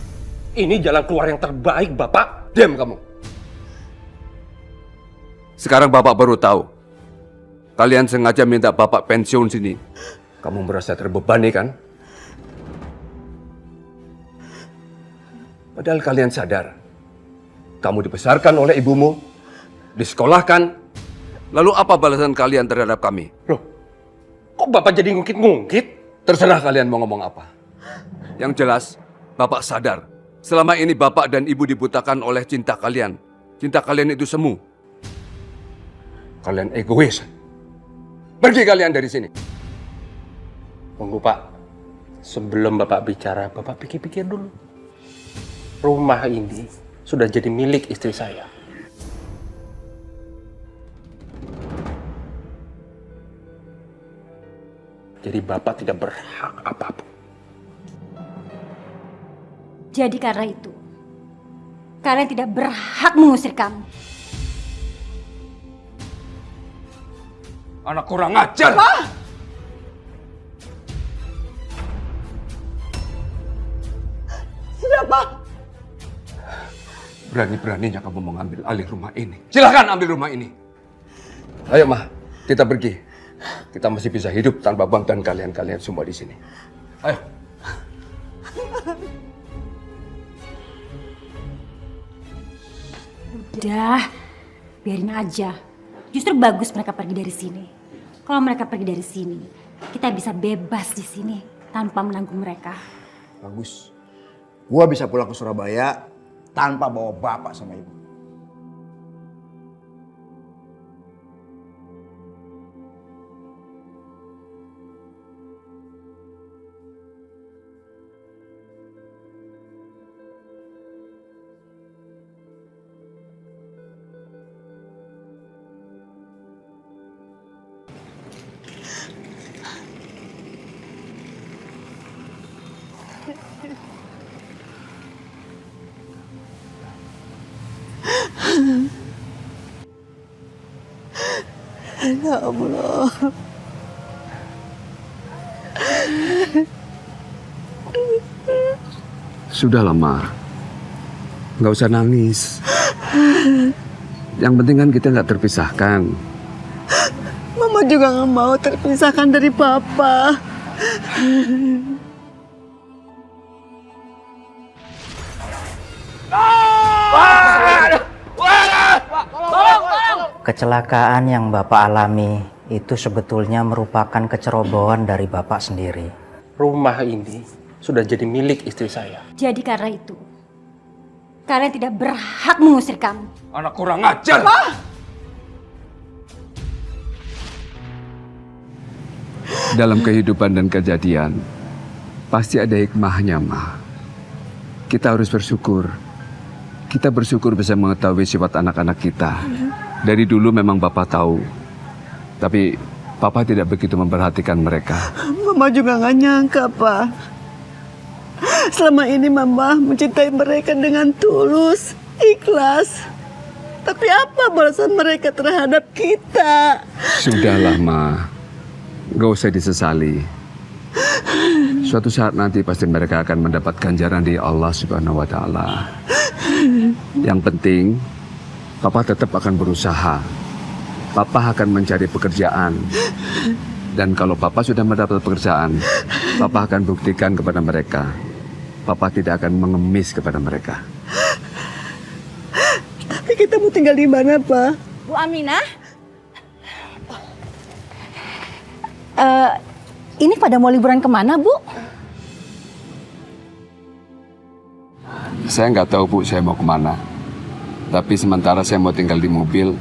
ini jalan keluar yang terbaik, Bapak. Diam kamu. Sekarang bapak baru tahu. Kalian sengaja minta bapak pensiun sini. Kamu merasa terbebani kan? Padahal kalian sadar. Kamu dibesarkan oleh ibumu. Disekolahkan. Lalu apa balasan kalian terhadap kami? Loh, kok Bapak jadi ngungkit-ngungkit? Terserah kalian mau ngomong apa. Yang jelas, bapak sadar. Selama ini bapak dan ibu dibutakan oleh cinta kalian. Cinta kalian itu semu. Kalian egois. Pergi kalian dari sini. Tunggu, Pak. Sebelum Bapak bicara, Bapak pikir-pikir dulu. Rumah ini sudah jadi milik istri saya. Jadi Bapak tidak berhak apapun. Jadi karena itu, kalian tidak berhak mengusir kami. Anak kurang ajar. Siapa? Berani-beraninya kamu mengambil alih rumah ini. Silahkan ambil rumah ini. Ayo, Ma. Kita pergi. Kita masih bisa hidup tanpa Bang dan kalian-kalian semua di sini. Ayo. Udah, biarin aja. Justru bagus mereka pergi dari sini. Kalau mereka pergi dari sini, kita bisa bebas di sini tanpa menanggung mereka. Bagus. Gua bisa pulang ke Surabaya tanpa bawa bapak sama ibu. Ya Allah. Sudah lama. Nggak usah nangis. Yang penting kan kita nggak terpisahkan. Mama juga nggak mau terpisahkan dari Papa. Kecelakaan yang Bapak alami itu sebetulnya merupakan kecerobohan dari Bapak sendiri. Rumah ini sudah jadi milik istri saya. Jadi karena itu, kalian tidak berhak mengusir kami. Anak kurang ajar. Dalam kehidupan dan kejadian, pasti ada hikmahnya, Ma. Kita harus bersyukur. Kita bersyukur bisa mengetahui sifat anak-anak kita. Dari dulu memang Bapak tahu. Tapi Papa tidak begitu memperhatikan mereka. Mama juga nggak nyangka, Pak. Selama ini Mama mencintai mereka dengan tulus, ikhlas. Tapi apa balasan mereka terhadap kita? Sudahlah, Ma. Gak usah disesali. Suatu saat nanti pasti mereka akan mendapat ganjaran di Allah Subhanahu wa Ta'ala. Yang penting, Papa tetap akan berusaha. Papa akan mencari pekerjaan. Dan kalau Papa sudah mendapat pekerjaan, Papa akan buktikan kepada mereka. Papa tidak akan mengemis kepada mereka. Tapi kita mau tinggal di mana, Pak? Bu Aminah? Ini pada mau liburan kemana, Bu? Saya nggak tahu, Bu, saya mau kemana. Tapi sementara saya mau tinggal di mobil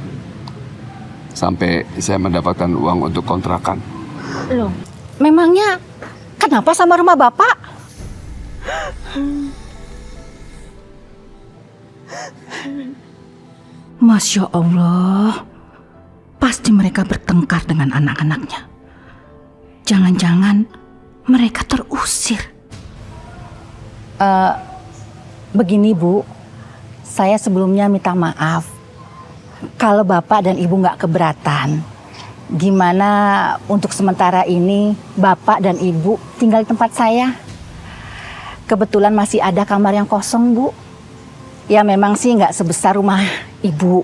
sampai saya mendapatkan uang untuk kontrakan. Loh, memangnya kenapa sama rumah Bapak? Masya Allah, pasti mereka bertengkar dengan anak-anaknya. Jangan-jangan mereka terusir. Begini Bu, saya sebelumnya minta maaf. Kalau Bapak dan Ibu nggak keberatan, gimana untuk sementara ini Bapak dan Ibu tinggal di tempat saya? Kebetulan masih ada kamar yang kosong, Bu. Ya memang sih nggak sebesar rumah Ibu,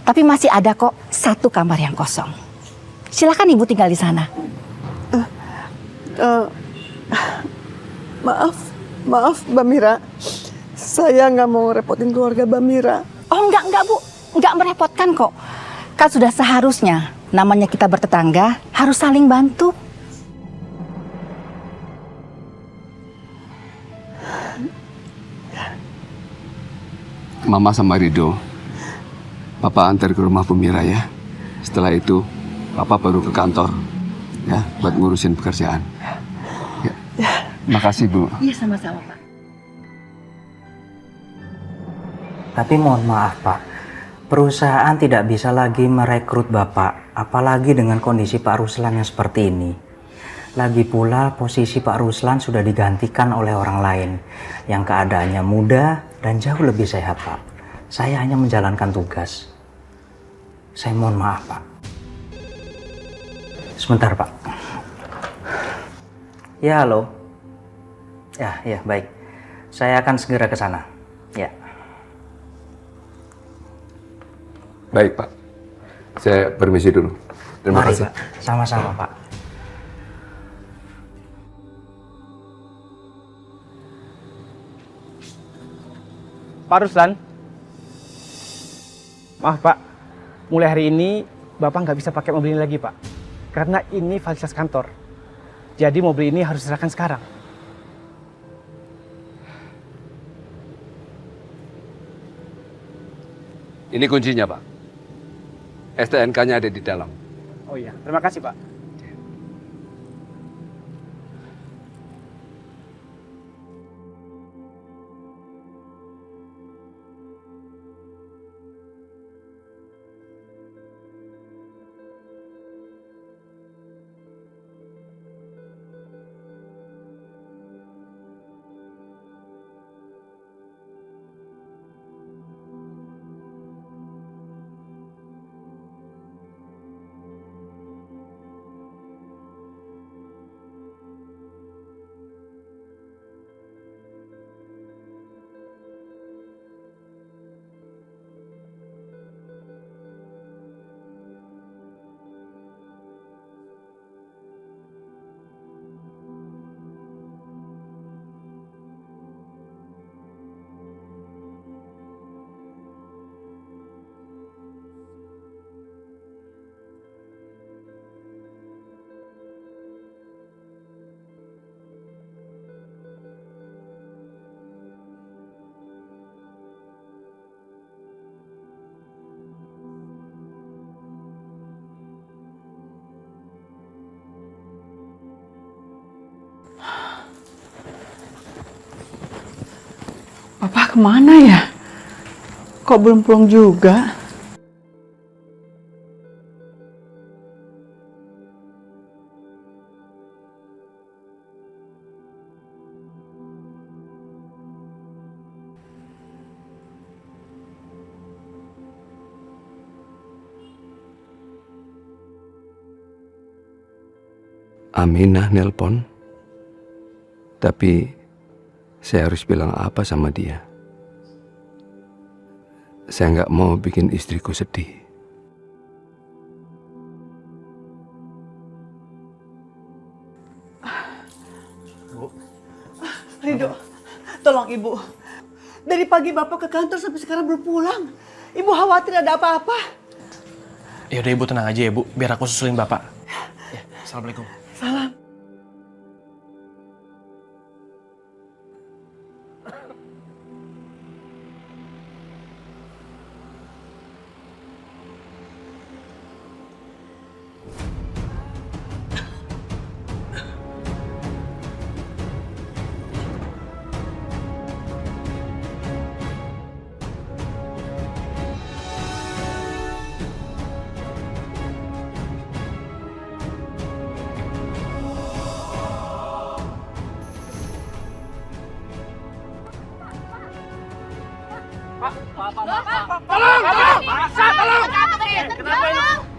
tapi masih ada kok satu kamar yang kosong. Silakan Ibu tinggal di sana. Maaf, Mbak Mira. Saya nggak mau repotin keluarga Mbak Mira. Oh enggak Bu, enggak merepotkan kok. Kan sudah seharusnya, namanya kita bertetangga harus saling bantu. Mama sama Rido, Papa antar ke rumah Bu Mira ya. Setelah itu, Papa baru ke kantor ya buat ngurusin pekerjaan. Ya. Makasih, Bu. Iya sama-sama Pak. Tapi mohon maaf Pak, perusahaan tidak bisa lagi merekrut Bapak, apalagi dengan kondisi Pak Ruslan yang seperti ini. Lagi pula posisi Pak Ruslan sudah digantikan oleh orang lain yang keadaannya muda dan jauh lebih sehat, Pak. Saya hanya menjalankan tugas. Saya mohon maaf, Pak. Sebentar, Pak. Ya, halo. Ya, baik. Saya akan segera ke sana. Ya. Baik, Pak. Saya permisi dulu. Terima Mari, kasih. Pak. Sama-sama, Pak. Pak Ruslan, maaf Pak, mulai hari ini Bapak nggak bisa pakai mobil ini lagi Pak. Karena ini fasilitas kantor. Jadi mobil ini harus diserahkan sekarang. Ini kuncinya, Pak. STNK-nya ada di dalam. Oh iya, terima kasih Pak. Papa kemana ya? Kok belum pulang juga? Aminah nelpon. Tapi saya harus bilang apa sama dia? Saya nggak mau bikin istriku sedih. Bu. Ridho, tolong Ibu. Dari pagi Bapak ke kantor sampai sekarang belum pulang. Ibu khawatir ada apa-apa. Ya udah Ibu tenang aja ya Bu, biar aku susulin Bapak. Ya, Assalamualaikum. Salam.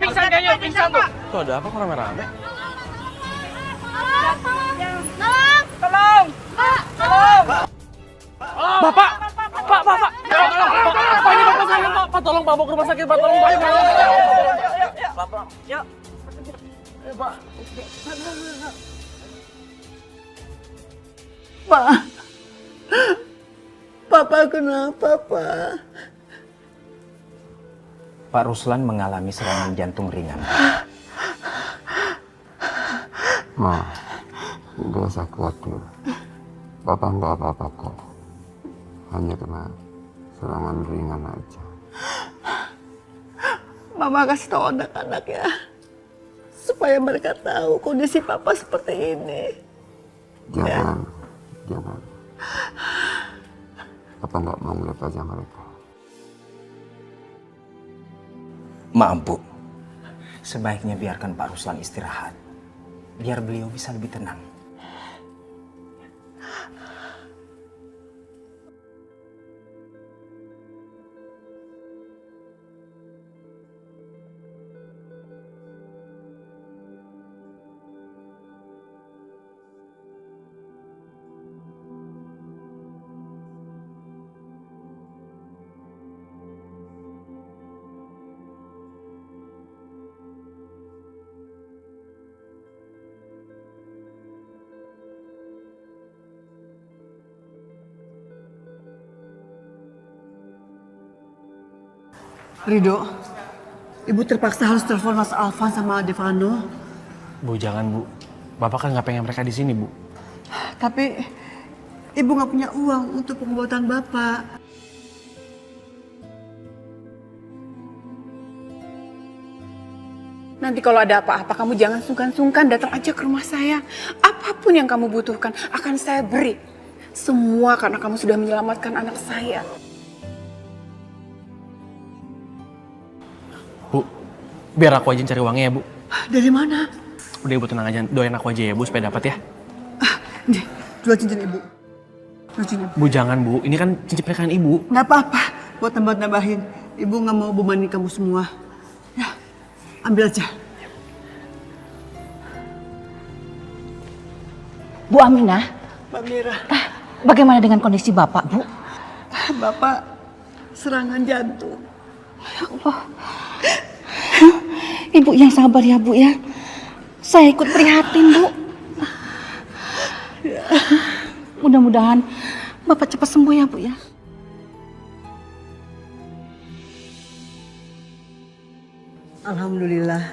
Pingsan kayaknya, pingsan tuh. Tuh ada apa kok rame-rame? Tolong! Bapak! Pak! Pak ini bapak saya, Pak. Pak tolong Pak, bawa ke rumah sakit, Pak. Tolong Pak. Yuk. Pak. Pak. Papa kenapa, Pak? Pak Ruslan mengalami serangan jantung ringan. Ma, gak usah khawatir. Bapak nggak apa-apa kok. Hanya kena serangan ringan aja. Mama kasih tahu anak-anak ya. Supaya mereka tahu kondisi Papa seperti ini. Jangan. Papa nggak mau melihat wajah mereka. Maaf Bu, sebaiknya biarkan Pak Ruslan istirahat. biar beliau bisa lebih tenang. Rido, Ibu terpaksa harus telepon Mas Alvan sama Devano. Bu, jangan Bu. Bapak kan nggak pengen mereka di sini, Bu. Tapi Ibu nggak punya uang untuk pengobatan Bapak. Nanti kalau ada apa-apa kamu jangan sungkan-sungkan datang aja ke rumah saya. Apapun yang kamu butuhkan akan saya beri. Semua karena kamu sudah menyelamatkan anak saya. Bu, biar aku aja yang cari uangnya ya, Bu. Dari mana? Udah Ibu tenang aja, doain aku aja ya, Bu, supaya dapat ya. Nih, jual cincin Ibu. Jual cincin Ibu. Bu, jangan Bu, ini kan cincin pernikahan Ibu. Nggak apa-apa, buat tambah-tambahin. Ibu nggak mau bebanin kamu semua. Ya, ambil aja. Bu Aminah, Mbak Mira, bagaimana dengan kondisi Bapak, Bu? Bapak serangan jantung. Ya Allah. Ibu yang sabar ya, Bu ya. Saya ikut prihatin, Bu. Mudah-mudahan Bapak cepat sembuh ya, Bu ya. Alhamdulillah,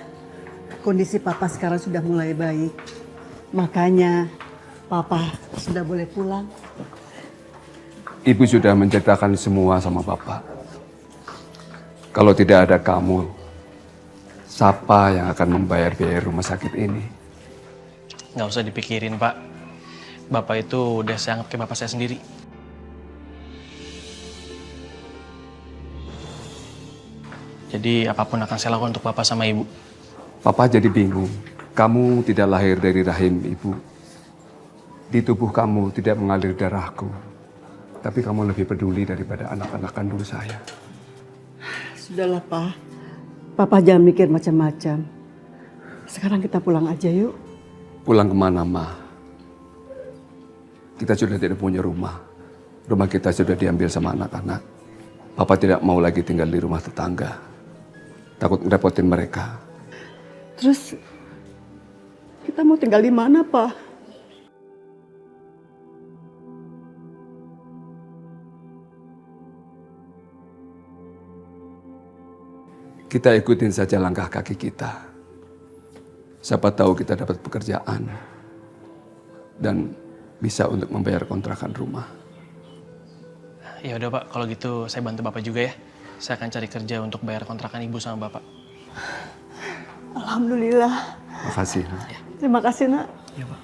kondisi Papa sekarang sudah mulai baik. Makanya Papa sudah boleh pulang. Ibu sudah menceritakan semua sama Bapak. Kalau tidak ada kamu, siapa yang akan membayar biaya rumah sakit ini? Nggak usah dipikirin, Pak. Bapak itu udah saya anggap kayak bapak saya sendiri. Jadi apapun akan saya lakukan untuk Bapak sama Ibu. Papa jadi bingung. Kamu tidak lahir dari rahim ibu. Di tubuh kamu tidak mengalir darahku. Tapi kamu lebih peduli daripada anak-anak kandung saya. Sudahlah, Pak. Papa jangan mikir macam-macam. Sekarang kita pulang aja yuk. Pulang kemana, Ma? Kita sudah tidak punya rumah. Rumah kita sudah diambil sama anak-anak. Papa tidak mau lagi tinggal di rumah tetangga. Takut ngerepotin mereka. Terus kita mau tinggal di mana, Pak? Kita ikutin saja langkah kaki kita. Siapa tahu kita dapat pekerjaan dan bisa untuk membayar kontrakan rumah. Ya udah Pak, kalau gitu saya bantu Bapak juga ya. Saya akan cari kerja untuk bayar kontrakan Ibu sama Bapak. Alhamdulillah. Makasih, Nak. Terima kasih, Nak. Iya, Pak.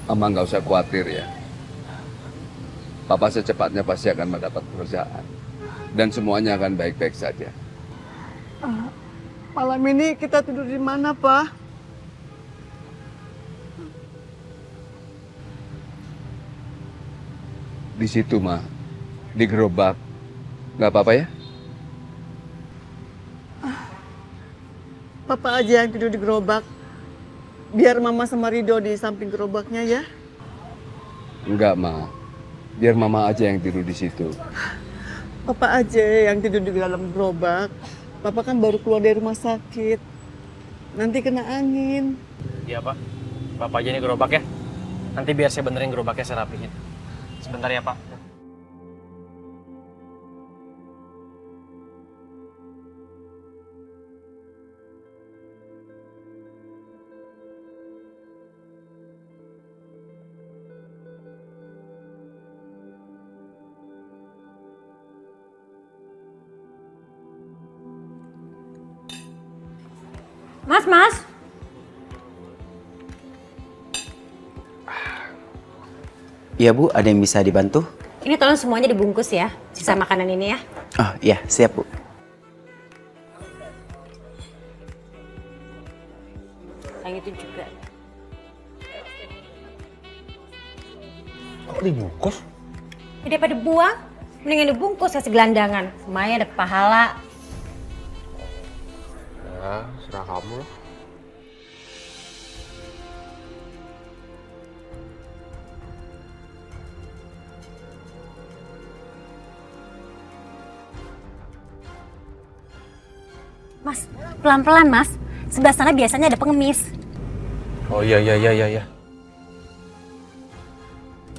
Mama nggak usah khawatir ya. Papa secepatnya pasti akan mendapat pekerjaan. Dan semuanya akan baik-baik saja. Malam ini kita tidur di mana, Pak? Di situ, Ma. Di gerobak. Nggak apa-apa ya? Papa aja yang tidur di gerobak. Biar Mama sama Rido di samping gerobaknya ya. Enggak, Ma. Biar Mama aja yang tidur di situ. Papa aja yang tidur di dalam gerobak. Papa kan baru keluar dari rumah sakit. Nanti kena angin. Iya Pak. Bapak aja nih gerobak ya. Nanti biar saya benerin gerobaknya, saya rapihin. Sebentar ya Pak. Mas. Iya Bu, ada yang bisa dibantu? Ini tolong semuanya dibungkus ya, sisa makanan ini ya. Oh iya, siap Bu. Yang itu juga. Kok dibungkus? Ya, daripada buang, mendingan dibungkus kasih gelandangan. Lumayan ada pahala. Ya, serah kamu lah. Mas, pelan-pelan mas. Sebelah sana biasanya ada pengemis. Oh iya.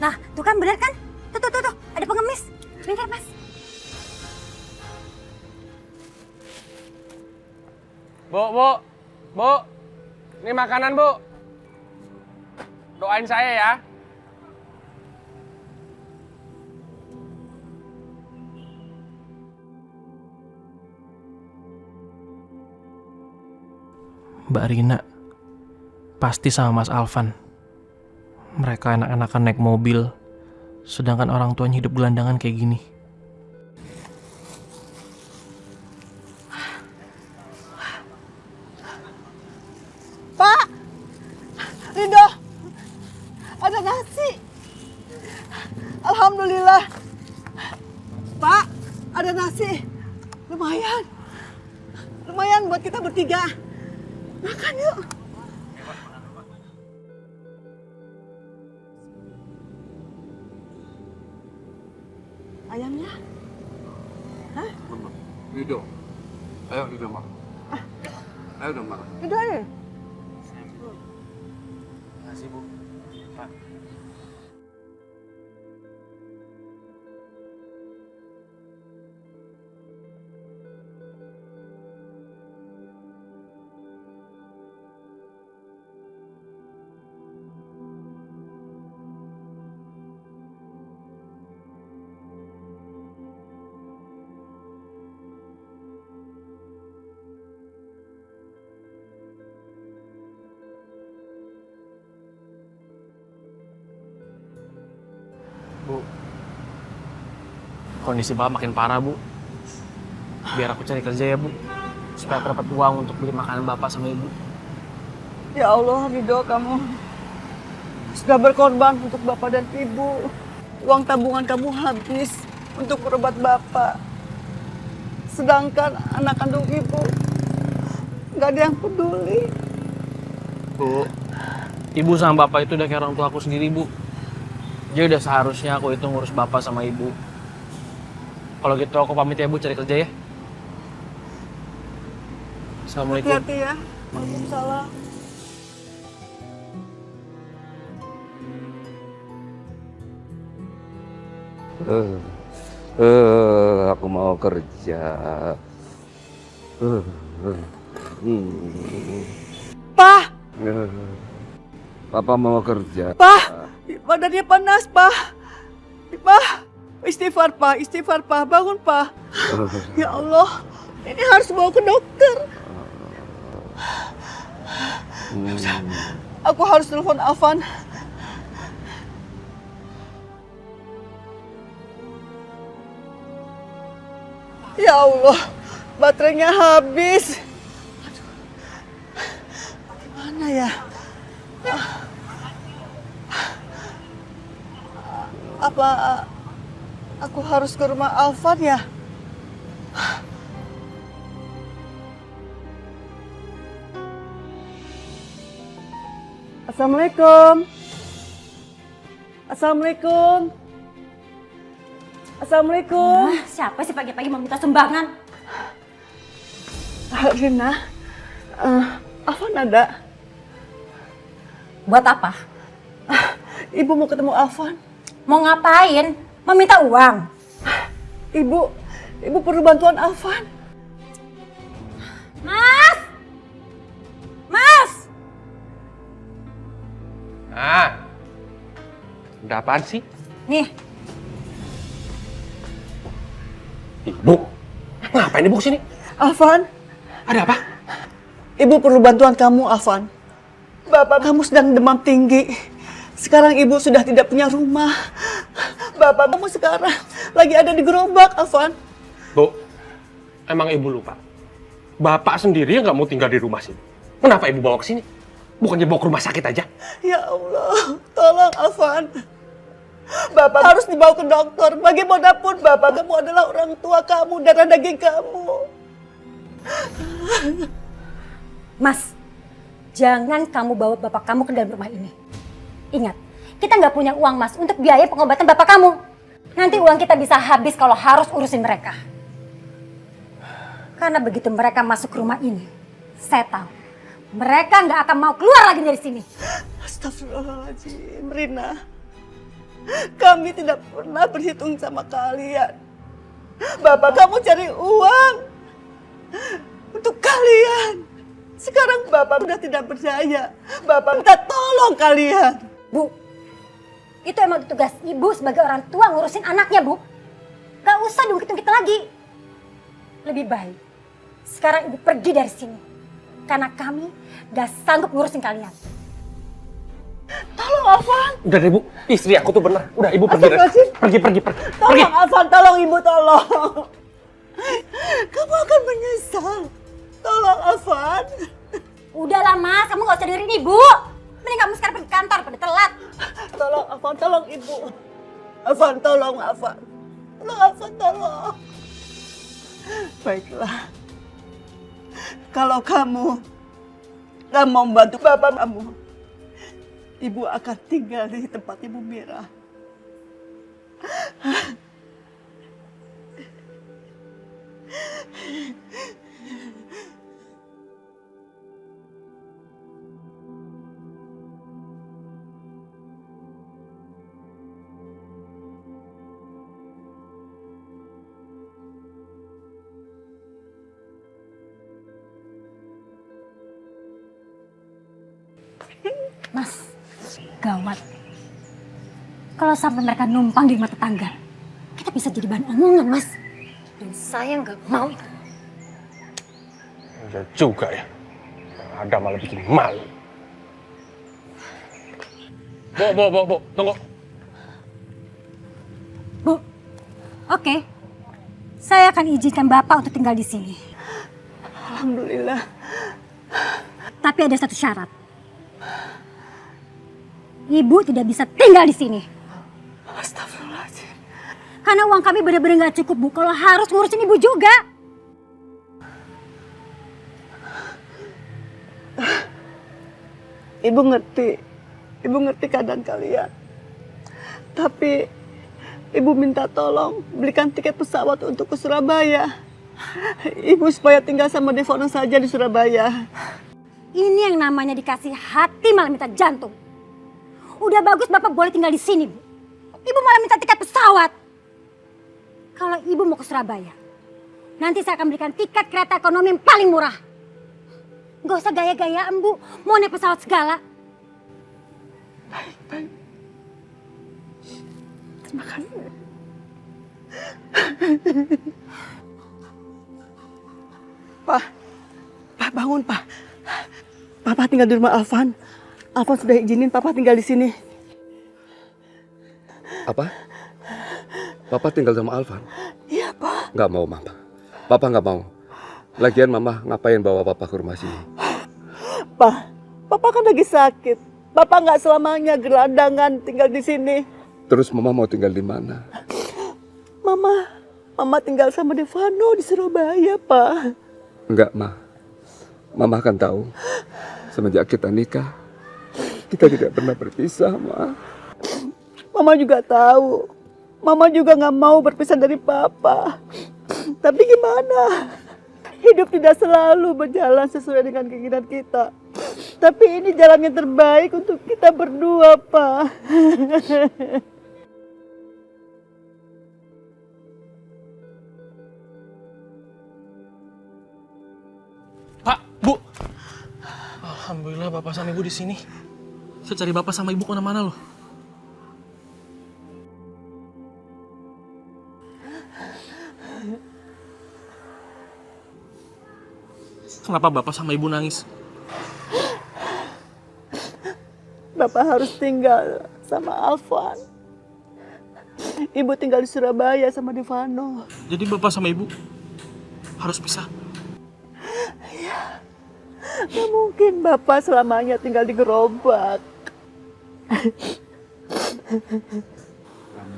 Nah, tuh kan bener kan? Tuh, ada pengemis. Bentar mas. Bu, ini makanan Bu. Doain saya ya. Mbak Rina pasti sama Mas Alvan. Mereka anak-anakan naik mobil, sedangkan orang tuanya hidup gelandangan kayak gini. Pak, Ridho, ada nasi. Alhamdulillah. Pak, ada nasi. Lumayan buat kita bertiga. Makan yuk. Ayamnya? Hah? Ridho. Ayo Ridho makan. Ayo dong makan. Ridho ya? Makasih Bu. Pak. Bu, kondisi Bapak makin parah, Bu. Biar aku cari kerja ya, Bu. Supaya aku dapat uang untuk beli makanan Bapak sama Ibu. Ya Allah, Ridho, kamu sudah berkorban untuk Bapak dan Ibu. Uang tabungan kamu habis untuk berobat Bapak. Sedangkan anak kandung Ibu nggak ada yang peduli. Bu, Ibu sama Bapak itu udah kayak orang tua aku sendiri, Bu. Jadi udah seharusnya aku itu ngurus Bapak sama Ibu. Kalau gitu aku pamit ya, Bu, cari kerja ya. Assalamualaikum. Hati-hati ya. Waalaikumsalam. Aku mau kerja. Pak! Papa mau kerja. Pak! Badannya panas, Pak. Pak! Istighfar, Pak. Bangun, Pak. Ya Allah. Ini harus bawa ke dokter. Aku harus telepon Alvan. Ya Allah, baterainya habis. Mana ya? Apa aku harus ke rumah Alvan ya? Assalamualaikum. Siapa sih pagi-pagi mau minta sumbangan? Rina, Alvan ada. Buat apa? Ibu mau ketemu Alvan. Mau ngapain? Mau minta uang? Ibu perlu bantuan Alvan. Mas! Ah, udah apaan sih? Nih, Ibu, ngapain Ibu kesini? Alvan. Ada apa? Ibu perlu bantuan kamu, Afan. Bapak kamu sedang demam tinggi. Sekarang ibu sudah tidak punya rumah. Bapak kamu sekarang lagi ada di gerobak, Afan. Bu, emang ibu lupa? Bapak sendiri yang nggak mau tinggal di rumah sini. Kenapa ibu bawa ke sini? Bukannya bawa ke rumah sakit aja? Ya Allah, tolong Afan. Bapak harus dibawa ke dokter. Bagaimanapun bapak kamu adalah orang tua kamu, darah daging kamu. Mas, jangan kamu bawa bapak kamu ke dalam rumah ini. Ingat, kita nggak punya uang, Mas, untuk biaya pengobatan bapak kamu. Nanti uang kita bisa habis kalau harus urusin mereka. Karena begitu mereka masuk rumah ini, saya tahu mereka nggak akan mau keluar lagi dari sini. Astagfirullahaladzim, Rina. Kami tidak pernah berhitung sama kalian. Bapak kamu cari uang untuk kalian. Sekarang bapak sudah tidak berdaya. Bapak minta tolong kalian. Bu, itu emang tugas ibu sebagai orang tua ngurusin anaknya, Bu. Gak usah diungkit kita lagi. Lebih baik sekarang ibu pergi dari sini. Karena kami gak sanggup ngurusin kalian. Tolong Afan. Udah deh Bu, istri aku tuh bener. Udah ibu pergi. Pergi. Tolong Afan, tolong ibu, tolong. Kamu akan menyesal. Tolong Afan. Udahlah Mas, kamu gak usah dengerin ibu. Mending kamu sekarang pergi kantor pada telat. Tolong Afan, tolong ibu. Afan, tolong Afan. Tolong Afan, tolong. Baiklah. Kalau kamu gak mau membantu bapak kamu, ibu akan tinggal di tempat ibu Mira. Mas, gawat. Kalau sampai mereka numpang di rumah tetangga, kita bisa jadi bahan omongan, Mas. Dan saya nggak mau itu. Ya juga ya. Ada malah bikin malu. Bu, tunggu. Bu, oke. Saya akan izinkan Bapak untuk tinggal di sini. Alhamdulillah. Tapi ada satu syarat. Ibu tidak bisa tinggal di sini. Astagfirullahaladzim. Karena uang kami benar-benar nggak cukup, Bu. Kalau harus ngurusin ibu juga. Ibu ngerti keadaan kalian. Tapi ibu minta tolong belikan tiket pesawat untuk ke Surabaya. Ibu supaya tinggal sama Devono saja di Surabaya. Ini yang namanya dikasih hati malah minta jantung. Udah bagus Bapak boleh tinggal di sini, Bu. Ibu malah minta tiket pesawat. Kalau Ibu mau ke Surabaya, nanti saya akan berikan tiket kereta ekonomi yang paling murah. Gak usah gaya-gayaan, Bu. Mau naik pesawat segala. Baik. Terima kasih. Pak, bangun, Pak. Papa tinggal di rumah Alvan. Alvan sudah izinin Papa tinggal di sini. Apa? Papa tinggal sama Alvan? Iya, Pak. Nggak mau, Mama. Papa nggak mau. Lagian Mama ngapain bawa Papa ke rumah sini? Pak, Papa kan lagi sakit. Papa nggak selamanya gelandangan tinggal di sini. Terus Mama mau tinggal di mana? Mama tinggal sama Devano di Surabaya, Pak. Enggak, Ma. Mama kan tahu. Semenjak kita nikah, kita tidak pernah berpisah, Ma. Mama juga tahu. Mama juga nggak mau berpisah dari Papa. Tapi gimana? Hidup tidak selalu berjalan sesuai dengan keinginan kita. Tapi ini jalan yang terbaik untuk kita berdua, Pak. Pak, Bu. Alhamdulillah Bapak sama Ibu di sini. Saya cari Bapak sama Ibu kemana-mana loh. Kenapa Bapak sama Ibu nangis? Bapak harus tinggal sama Alvan. Ibu tinggal di Surabaya sama Devano. Jadi Bapak sama Ibu harus pisah? Ya, nggak mungkin Bapak selamanya tinggal di gerobak.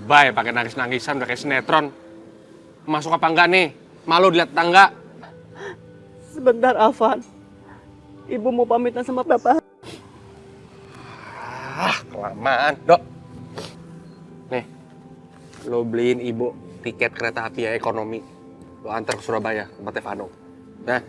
Bay, pakai nangis-nangisan udah kayak sinetron. Masuk apa enggak nih? Malu dilihat tetangga. Sebentar, Alvan. Ibu mau pamitan sama Bapak. Kelamaan, Dok. Nih, lo beliin ibu tiket kereta api ya ekonomi. Lo antar ke Surabaya, tempat Devano. Nah.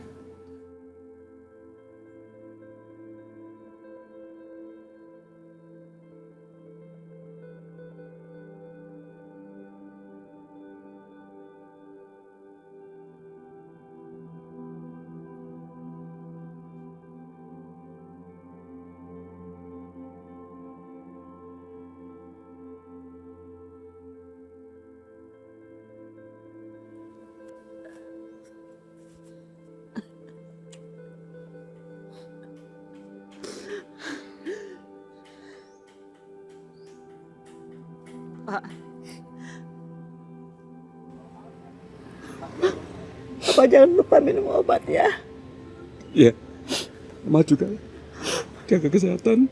Pak. Bapak jangan lupa minum obat ya. Iya, Mama juga jaga kesehatan.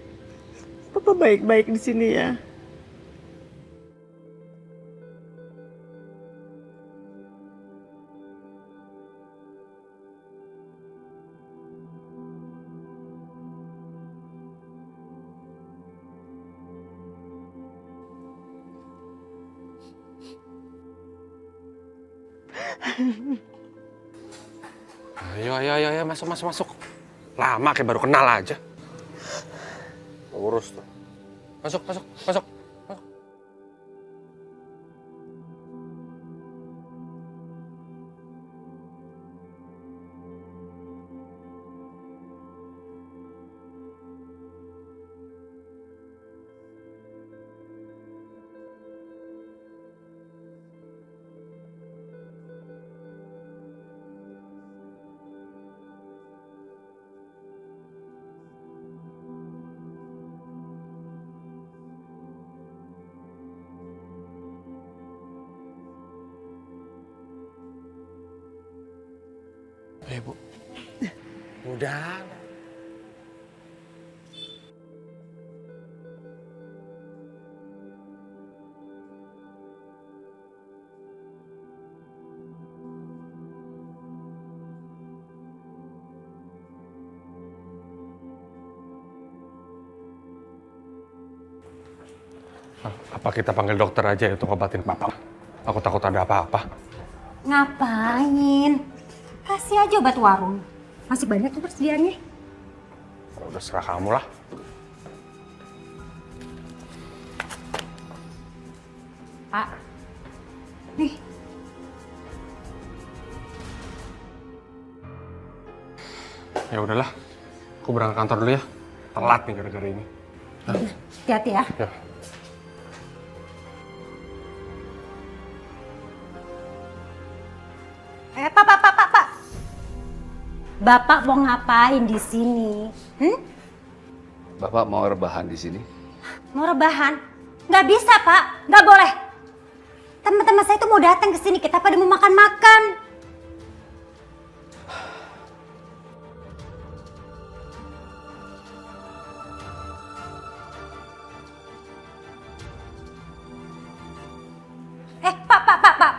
Bapak baik-baik di sini ya. Ayo, masuk. Lama kayak baru kenal aja. Urus tuh. Masuk. Bu. Udah. Apa kita panggil dokter aja ya untuk obatin papa? Aku takut ada apa-apa. Ngapain? Kasih aja obat warung. Masih banyak tuh persediaannya. Udah serah kamu lah. Pak. Nih. Ya udahlah. Aku berangkat kantor dulu ya. Telat nih gara-gara ini. Hati-hati ya. Ya. Pak. Bapak mau ngapain di sini? Bapak mau rebahan di sini? Mau rebahan? Nggak bisa, Pak. Nggak boleh. Teman-teman saya tuh mau datang ke sini. Kita pada mau makan-makan.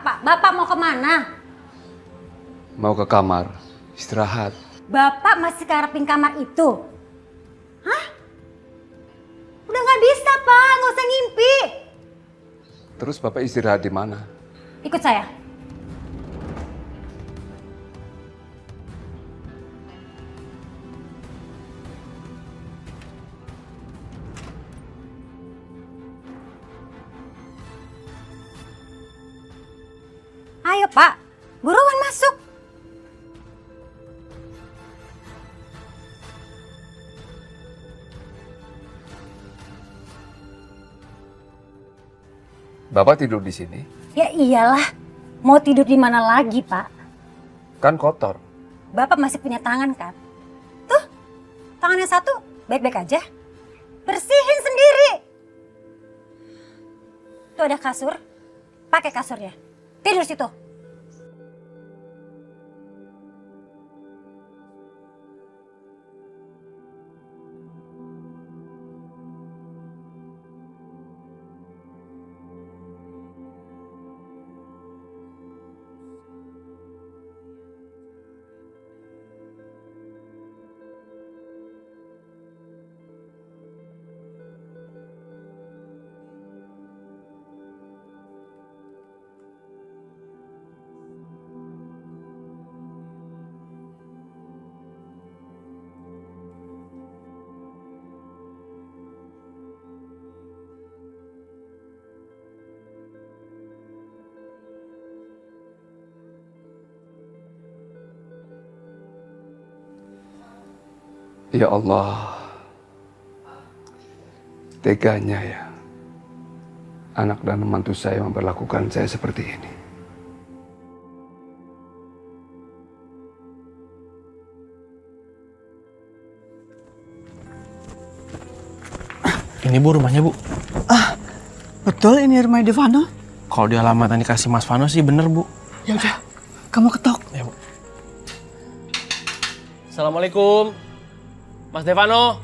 Pak. Bapak mau kemana? Mau ke kamar, istirahat. Bapak masih karepin kamar itu? Hah? Udah nggak bisa, Pak. Nggak usah ngimpi. Terus Bapak istirahat di mana? Ikut saya. Ayo, Pak. Buruan masuk. Bapak tidur di sini? Ya iyalah. Mau tidur di mana lagi, Pak? Kan kotor. Bapak masih punya tangan kan? Tuh, tangannya satu baik-baik aja. Bersihin sendiri. Tuh ada kasur, pakai kasurnya. Tidur situ. Ya Allah, teganya ya, anak dan menantu saya memperlakukan saya seperti ini. Ini Bu rumahnya Bu. Betul ini rumah Devano? Kalau di alamat yang dikasih Mas Vano sih bener Bu. Ya udah, kamu ketok. Ya Bu. Assalamualaikum, Mas Devano.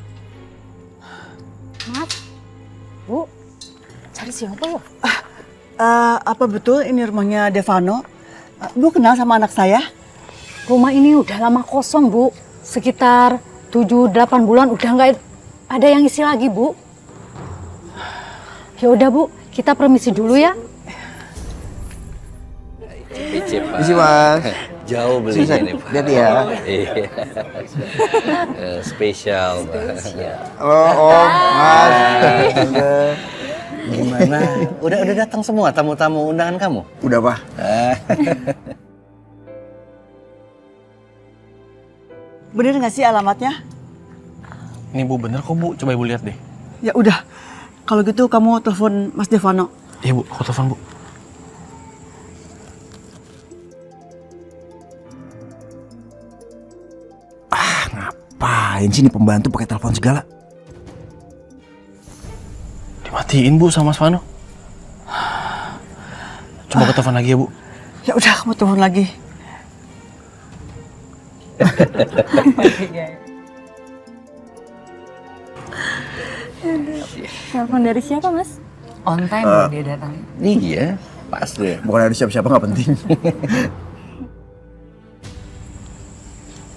Mas, Bu, cari siapa ya? Apa betul ini rumahnya Devano? Bu kenal sama anak saya? Rumah ini udah lama kosong, Bu. Sekitar 7-8 bulan udah nggak ada yang isi lagi, Bu. Ya udah, Bu, kita permisi dulu ya. Isi Mas. Jauh belinya nih Pak. Lihat ya. Iya. Spesial Pak. Halo Om, Mas. Gimana? Udah datang semua tamu-tamu undangan kamu? Udah Pak. Bener nggak sih alamatnya? Ini Bu bener kok Bu, coba Ibu lihat deh. Ya udah, kalau gitu kamu telepon Mas Devano. Iya Bu, aku telepon Bu. Ngapain sih ini pembantu pakai telepon segala? Dimatiin Bu sama Mas Vano. Coba aku telepon lagi ya Bu. Ya udah, kamu telepon lagi. Telepon dari siapa, Mas? On time dia datang. Iya, pas deh. Bukan ada siapa-siapa, nggak penting.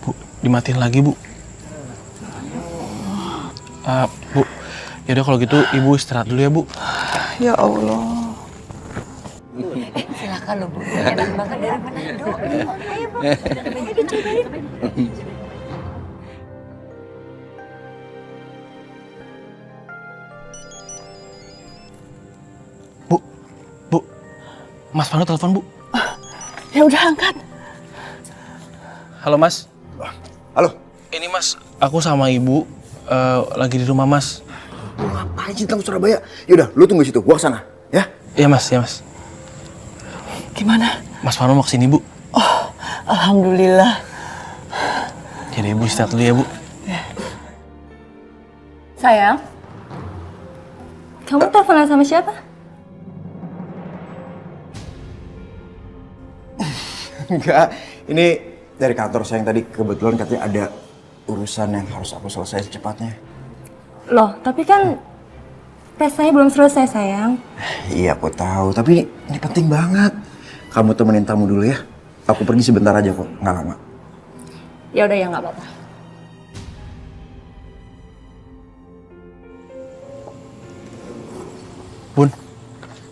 Bu, dimatiin lagi Bu. Bu, yaudah kalau gitu Ibu istirahat dulu ya Bu. Ya Allah. Silakan loh Bu, enak banget dari Manado. Ayo Bu, ayo dicobain. Bu, Mas Vano telepon Bu. Ya udah angkat. Halo Mas. Halo. Ini Mas, aku sama Ibu lagi di rumah Mas. Lu ngapain sih tentang Surabaya? Yaudah, lu tunggu situ, gua kesana, ya? Iya Mas, ya Mas. Gimana? Mas Vano mau kesini Bu. Oh, alhamdulillah. Jadi Ibu istirahat dulu ya Bu. Sayang, kamu teleponan sama siapa? Enggak, ini dari kantor saya yang tadi kebetulan katanya ada urusan yang harus aku selesai secepatnya. Loh, tapi kan pestanya belum selesai, sayang. Iya, aku tahu, tapi ini penting banget. Kamu temenin tamu dulu ya. Aku pergi sebentar aja kok, nggak lama. Ya udah ya, nggak apa-apa. Bun,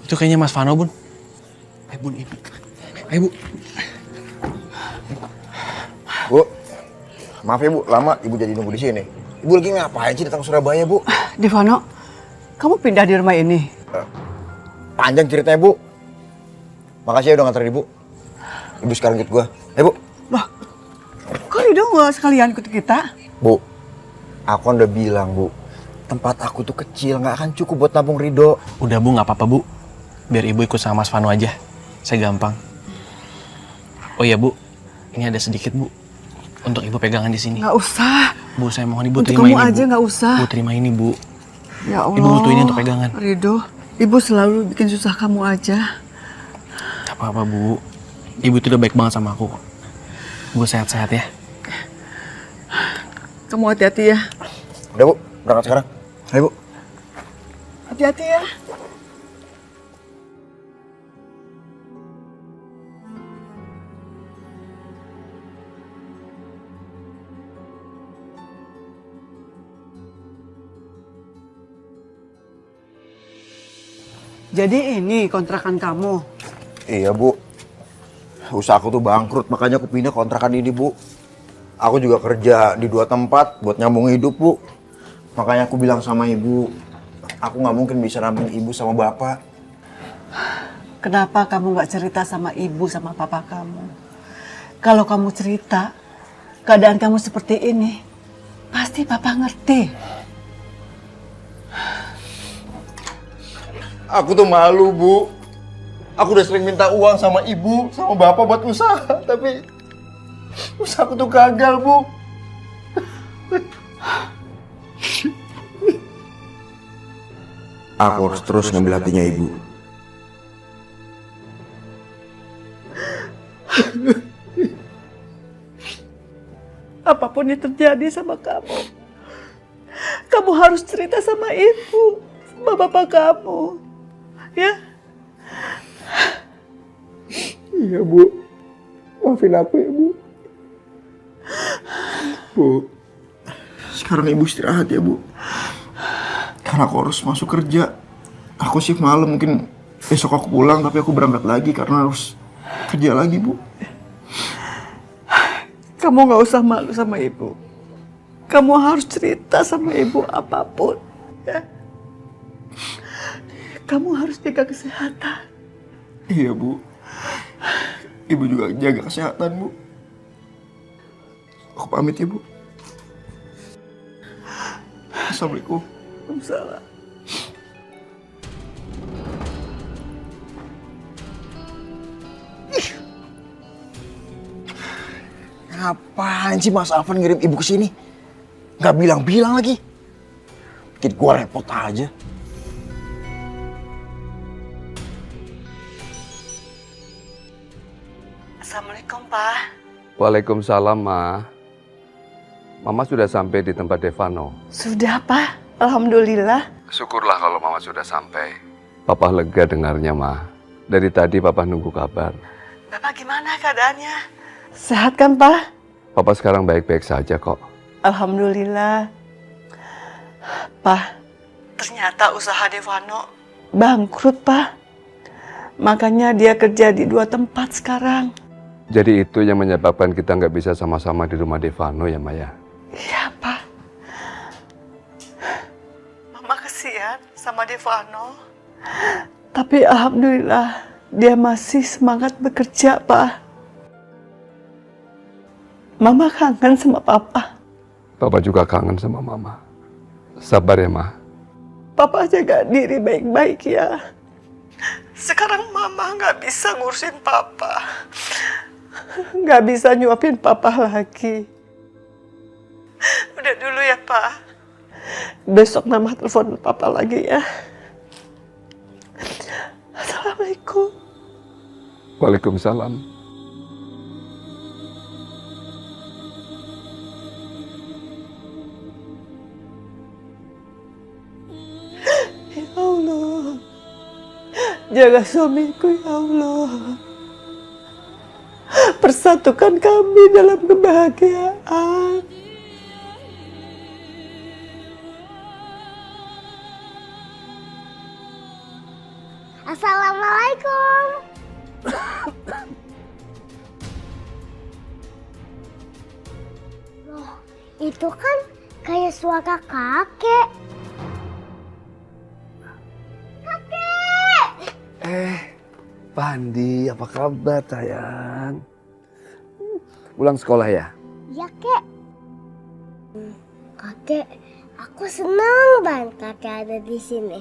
itu kayaknya Mas Vano Bun. Ayo Bun, ini. Ayo Bu. Bu, maaf ya Bu, lama Ibu jadi nunggu di sini. Ibu lagi ngapain sih datang ke Surabaya Bu? Devano, kamu pindah di rumah ini? Panjang ceritanya Bu. Makasih ya udah nganterin Ibu. Ibu sekarang ikut gua. Bu. Loh, kok Rido nggak sekalian ikut kita? Bu, aku kan udah bilang Bu, tempat aku tuh kecil, nggak akan cukup buat nampung Rido. Udah Bu, nggak apa-apa Bu. Biar Ibu ikut sama Mas Vano aja. Saya gampang. Oh iya Bu, ini ada sedikit Bu. untuk ibu pegangan di sini. Nggak usah. Bu, saya mohon ibu Untuk terima kamu ini. aja Bu. nggak usah. Bu, terima ini, Bu. Ya Allah. Ibu butuh ini untuk pegangan. Ridho, ibu selalu bikin susah kamu aja. Gak apa-apa, Bu. Ibu itu udah baik banget sama aku. Bu, sehat-sehat ya. Kamu hati-hati ya. Udah Bu, berangkat sekarang. Ayo Bu. Hati-hati ya. Jadi ini kontrakan kamu. Iya Bu. Usaha aku tuh bangkrut, makanya aku pindah kontrakan ini Bu. Aku juga kerja di 2 tempat buat nyambung hidup Bu. Makanya aku bilang sama ibu, aku nggak mungkin bisa ramping ibu sama bapak. Kenapa kamu nggak cerita sama ibu sama papa kamu? Kalau kamu cerita, keadaan kamu seperti ini, pasti papa ngerti. Aku tuh malu Bu. Aku udah sering minta uang sama ibu, sama bapak buat usaha, tapi usaha aku tuh gagal Bu. Aku harus terus ngambil hatinya ibu. Apapun yang terjadi sama kamu, kamu harus cerita sama ibu, sama bapak kamu, ya? Iya Bu, maafin aku ya Bu. Bu, sekarang ibu istirahat ya Bu. Karena aku harus masuk kerja. Aku shift malam, mungkin besok aku pulang tapi aku berangkat lagi karena harus kerja lagi Bu. Kamu nggak usah malu sama ibu. Kamu harus cerita sama ibu apapun, ya. Kamu harus jaga kesehatan. Iya Bu. Ibu juga jaga kesehatan Bu. Aku pamit ya Bu. Assalamualaikum. Waalaikumsalam. Ngapain sih Mas Afan ngirim ibu ke sini? Nggak bilang-bilang lagi. Bikin gua repot aja. Assalamualaikum, Pak. Waalaikumsalam, Ma. Mama sudah sampai di tempat Devano. Sudah, Pak. Alhamdulillah. Syukurlah kalau Mama sudah sampai. Papa lega dengarnya, Ma. Dari tadi Papa nunggu kabar. Bapak gimana keadaannya? Sehat kan, Pak? Papa sekarang baik-baik saja kok. Alhamdulillah. Pak, ternyata usaha Devano bangkrut, Pak. Makanya dia kerja di 2 tempat sekarang. Jadi itu yang menyebabkan kita nggak bisa sama-sama di rumah Devano ya, Maya? Iya, Pak. Mama kesian sama Devano. Tapi alhamdulillah dia masih semangat bekerja, Pak. Mama kangen sama Papa. Papa juga kangen sama Mama. Sabar ya, Ma. Papa jaga diri baik-baik ya. Sekarang Mama nggak bisa ngurusin Papa. Nggak bisa nyuapin Papa lagi. Udah dulu ya, Pak. Besok Mama telepon Papa lagi ya. Assalamualaikum. Waalaikumsalam. Ya Allah. Jaga suamiku ya Allah. Persatukan kami dalam kebahagiaan. Assalamualaikum. Loh, itu kan kayak suara kakek. Pandi, apa kabar sayang? Pulang sekolah ya? Iya, Kek. Kakek, aku senang banget kakek ada di sini.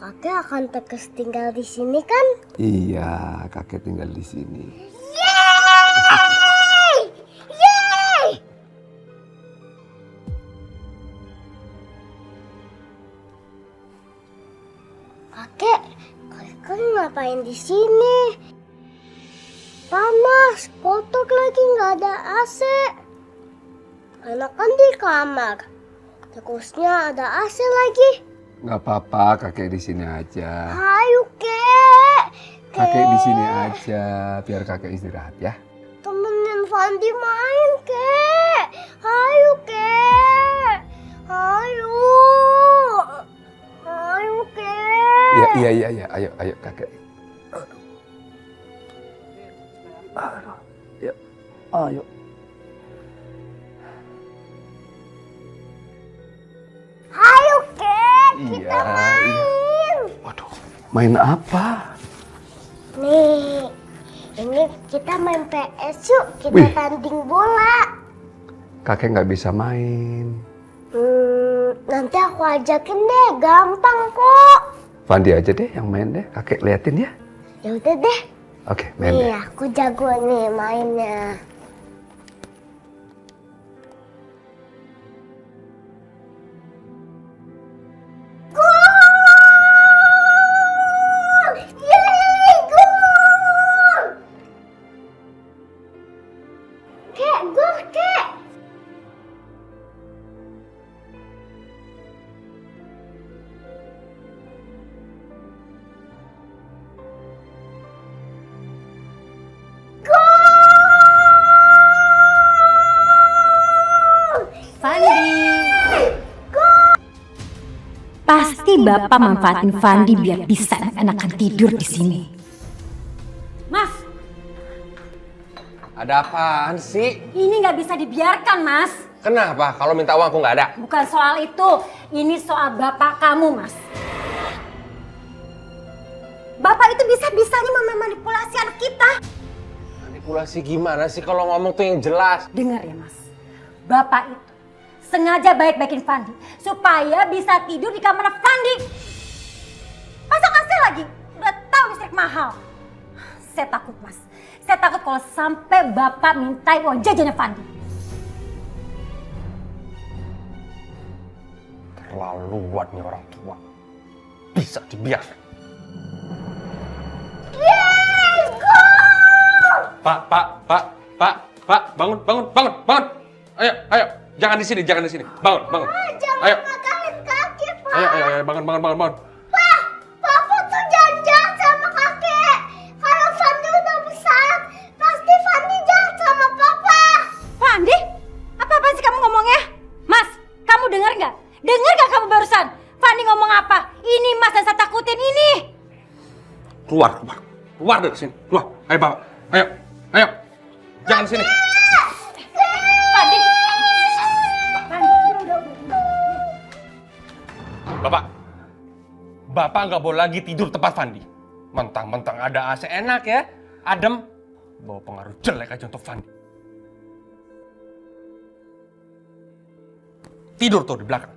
Kakek akan terus tinggal di sini kan? Iya, kakek tinggal di sini. Yeay! Yeay! main di sini. Panas, kotor lagi, nggak ada AC. Anak kan di kamar. Terusnya ada AC lagi. Nggak apa-apa, kakek di sini aja. Ayo, Kek. Kakek di sini aja, biar kakek istirahat ya. Temenin Fandi main, Kek. Ayo, Kek. Ayo. Ayo, Kek. Iya, ayo kakek. Ayo. Ayo, Kek. Kita main. Waduh, main apa? Nih, ini kita main PS yuk. Kita Wih. tanding bola. Kakek nggak bisa main. Nanti aku ajakin deh, gampang kok. Fandi aja deh yang main deh, kakek liatin ya. Ya udah deh. Oke, main Nih, deh. aku jago nih mainnya. Gol! Yeay, gol! Kek, gol, Kek. Pasti Bapak manfaatin Fandi biar bisa enak-enakan tidur di sini. Mas, Ada apaan sih? ini nggak bisa dibiarkan, Mas. Kenapa? Kalau minta uang aku nggak ada. Bukan soal itu, ini soal Bapak kamu, Mas. Bapak itu bisa-bisanya memanipulasi anak kita. Manipulasi gimana sih kalau ngomong tuh yang jelas? Dengar ya, Mas. Bapak itu sengaja baik-baikin Fandi supaya bisa tidur di kamar Fandi. Masa kasih lagi? Udah tahu listrik mahal. Saya takut, Mas. Saya takut kalau sampai Bapak mintai uang jajannya Fandi. Terlaluan nih orang tua. Bisa dibiarkan. Pak, bangun. Ayo. Jangan di sini. Bangun. Ayo. Makanin kaki, Pak. Ayo, bangun. Pak, Papa tuh janjian sama kakek. Kalau Fandi udah besar, pasti Fandi jahat sama Papa. Fandi? Apa-apa sih kamu ngomongnya? Mas, kamu dengar nggak? Dengar nggak kamu barusan? Fandi ngomong apa? Ini Mas yang saya takutin ini. Keluar dari sini. Keluar. Ayo, Bapak. Ayo. Jangan di sini. Fandi. Bapak nggak boleh lagi tidur tempat Fandi. Mentang-mentang ada AC enak ya, adem. Bawa pengaruh jelek aja untuk Fandi. Tidur tuh di belakang.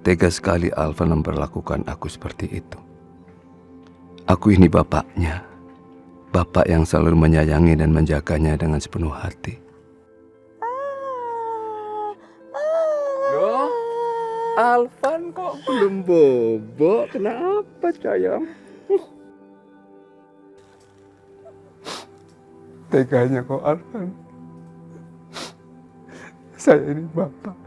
Tega sekali Alvan memperlakukan aku seperti itu. Aku ini bapaknya. Bapak yang selalu menyayangi dan menjaganya dengan sepenuh hati. Loh, Alvan kok belum bobo? Kenapa, sayang? Teganya kok Alvan. Saya ini bapak.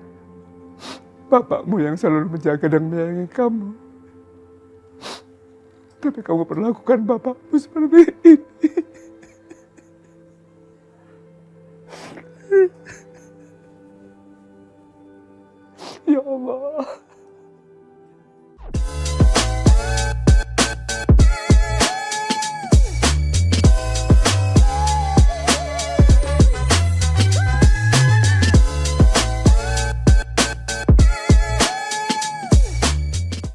Bapakmu yang selalu menjaga dan menyayangi kamu. Tapi kamu perlakukan bapakmu seperti ini.